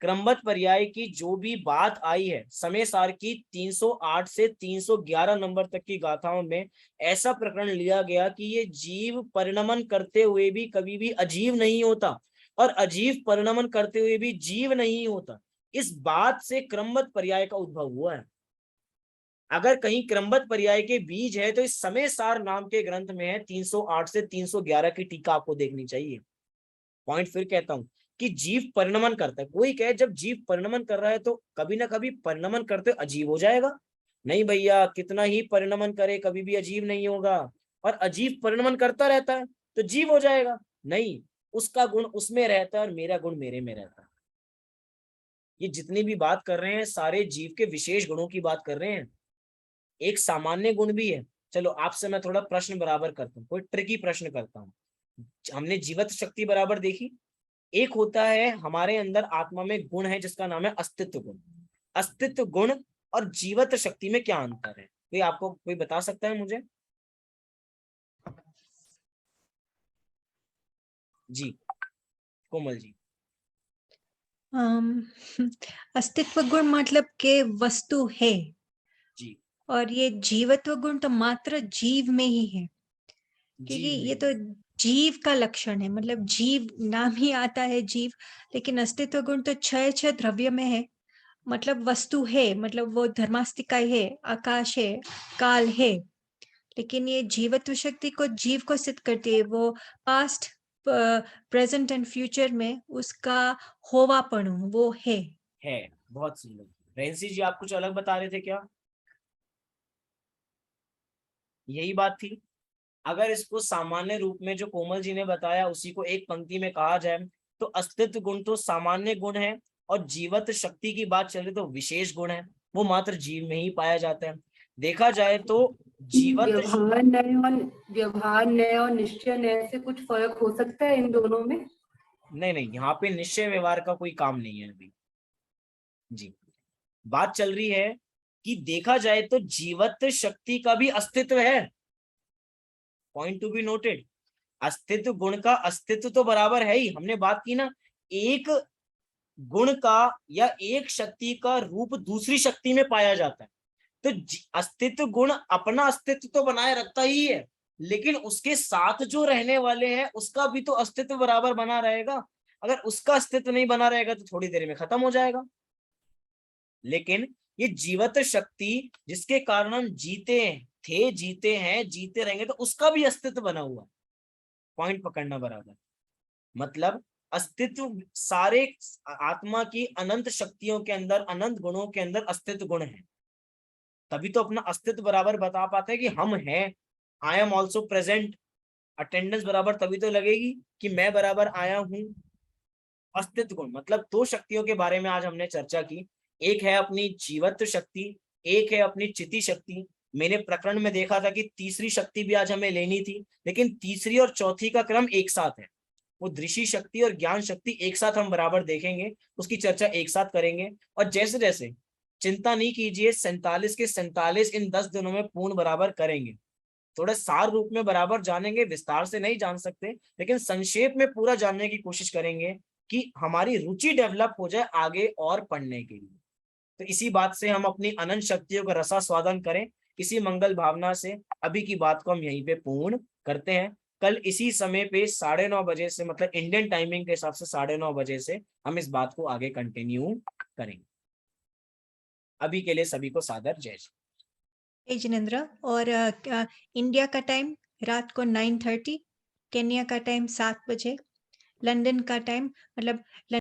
क्रमबद्ध पर्याय की जो भी बात आई है समय सार की 308 से 311 नंबर तक की गाथाओं में, ऐसा प्रकरण लिया गया कि ये जीव परिणमन करते हुए भी कभी भी अजीव नहीं होता और अजीव परिणमन करते हुए भी जीव नहीं होता। इस बात से क्रमबद्ध पर्याय का उद्भव हुआ है। अगर कहीं क्रमबद्ध पर्याय के बीज है तो इस समय सार नाम के ग्रंथ में है। 308 से 311 की टीका आपको देखनी चाहिए। पॉइंट फिर कहता हूं कि जीव परिणमन करता है। कोई कहे जब जीव परिणमन कर रहा है तो कभी ना कभी परिणमन करते अजीब हो जाएगा। नहीं भैया, कितना ही परिणमन करे कभी भी अजीब नहीं होगा। और अजीब परिणमन करता रहता है तो जीव हो जाएगा? नहीं, उसका गुण उसमें रहता है और मेरा गुण मेरे में रहता है। ये जितनी भी बात कर रहे हैं सारे जीव के विशेष गुणों की बात कर रहे हैं। एक सामान्य गुण भी है। चलो आपसे मैं थोड़ा प्रश्न बराबर करता हूँ, कोई ट्रिकी प्रश्न करता हूँ। हमने जीवत शक्ति बराबर देखी। एक होता है हमारे अंदर आत्मा में गुण है जिसका नाम है अस्तित्व गुण। अस्तित्व गुण और जीवत शक्ति में क्या अंतर है, कोई आपको कोई बता सकता है मुझे? जी कोमल जी। अस्तित्व गुण मतलब के वस्तु है जी। और ये जीवत्व गुण तो मात्र जीव में ही है, क्योंकि जीव ये में तो जीव का लक्षण है। मतलब जीव नाम ही आता है जीव, लेकिन अस्तित्व गुण तो छह द्रव्य में है। मतलब वस्तु है, मतलब वो धर्मास्तिका है, आकाश है, काल है। लेकिन ये जीवत्व शक्ति को जीव को सिद्ध करती है। वो पास्ट, प्रेजेंट एंड फ्यूचर में उसका होवापन वो है। बहुत सुंदर। रेंसी जी आप कुछ अलग बता रहे थे क्या? यही बात थी। अगर इसको सामान्य रूप में जो कोमल जी ने बताया उसी को एक पंक्ति में कहा जाए तो अस्तित्व गुण तो सामान्य गुण है और जीवत शक्ति की बात चले तो विशेष गुण है, वो मात्र जीव में ही पाया जाता है। देखा जाए तो जीवत व्यवहार न्याय और निश्चय न्याय से कुछ फर्क हो सकता है इन दोनों में? नहीं, यहाँ पे निश्चय व्यवहार का कोई काम नहीं है अभी। जी, बात चल रही है कि देखा जाए तो जीवत शक्ति का भी अस्तित्व है। Point to be noted. अस्तित्व गुण का अस्तित्व तो बराबर है ही। हमने बात की ना, एक गुण का या एक शक्ति का रूप दूसरी शक्ति में पाया जाता है। तो अस्तित्व गुण अपना अस्तित्व तो बनाए रखता ही है, लेकिन उसके साथ जो रहने वाले हैं उसका भी तो अस्तित्व बराबर बना रहेगा। अगर उसका अस्तित्व नहीं बना रहेगा तो थोड़ी देर में खत्म हो जाएगा। लेकिन ये जीवत शक्ति जिसके कारण हम जीते थे, जीते हैं, जीते रहेंगे, तो उसका भी अस्तित्व बना हुआ। पॉइंट पकड़ना बराबर। मतलब अस्तित्व सारे आत्मा की अनंत शक्तियों के अंदर, अनंत गुणों के अंदर अस्तित्व गुण है। तभी तो अपना अस्तित्व बराबर बता पाते हैं कि हम हैं। I am also present. Attendance बराबर तभी तो लगेगी कि मैं बराबर आया हूं। अस्तित्व गुण मतलब दो शक्तियों के बारे में आज हमने चर्चा की। एक है अपनी जीवत्व शक्ति, एक है अपनी चिति शक्ति। मैंने प्रकरण में देखा था कि तीसरी शक्ति भी आज हमें लेनी थी, लेकिन तीसरी और चौथी का क्रम एक साथ है। वो दृष्टि शक्ति और ज्ञान शक्ति एक साथ हम बराबर देखेंगे, उसकी चर्चा एक साथ करेंगे। और जैसे जैसे, चिंता नहीं कीजिए, 47 के 47 इन 10 दिनों में पूर्ण बराबर करेंगे। थोड़ा सार रूप में बराबर जानेंगे, विस्तार से नहीं जान सकते, लेकिन संक्षेप में पूरा जानने की कोशिश करेंगे कि हमारी रुचि डेवलप हो जाए आगे और पढ़ने के लिए। तो इसी बात से हम अपनी अनंत शक्तियों का रसास्वादन करें, इसी मंगल भावना से अभी की बात को हम यहीं पे पूर्ण करते हैं। कल इसी समय पे 9:30 बजे से, मतलब इंडियन टाइमिंग के हिसाब से 9:30 बजे से हम इस बात को आगे कंटिन्यू करेंगे। अभी के लिए सभी को सादर जय श्री। जिनेंद्र, और इंडिया का टाइम रात को 9:30, केन्या का टाइम 7 बजे, लंदन का टाइम मतलब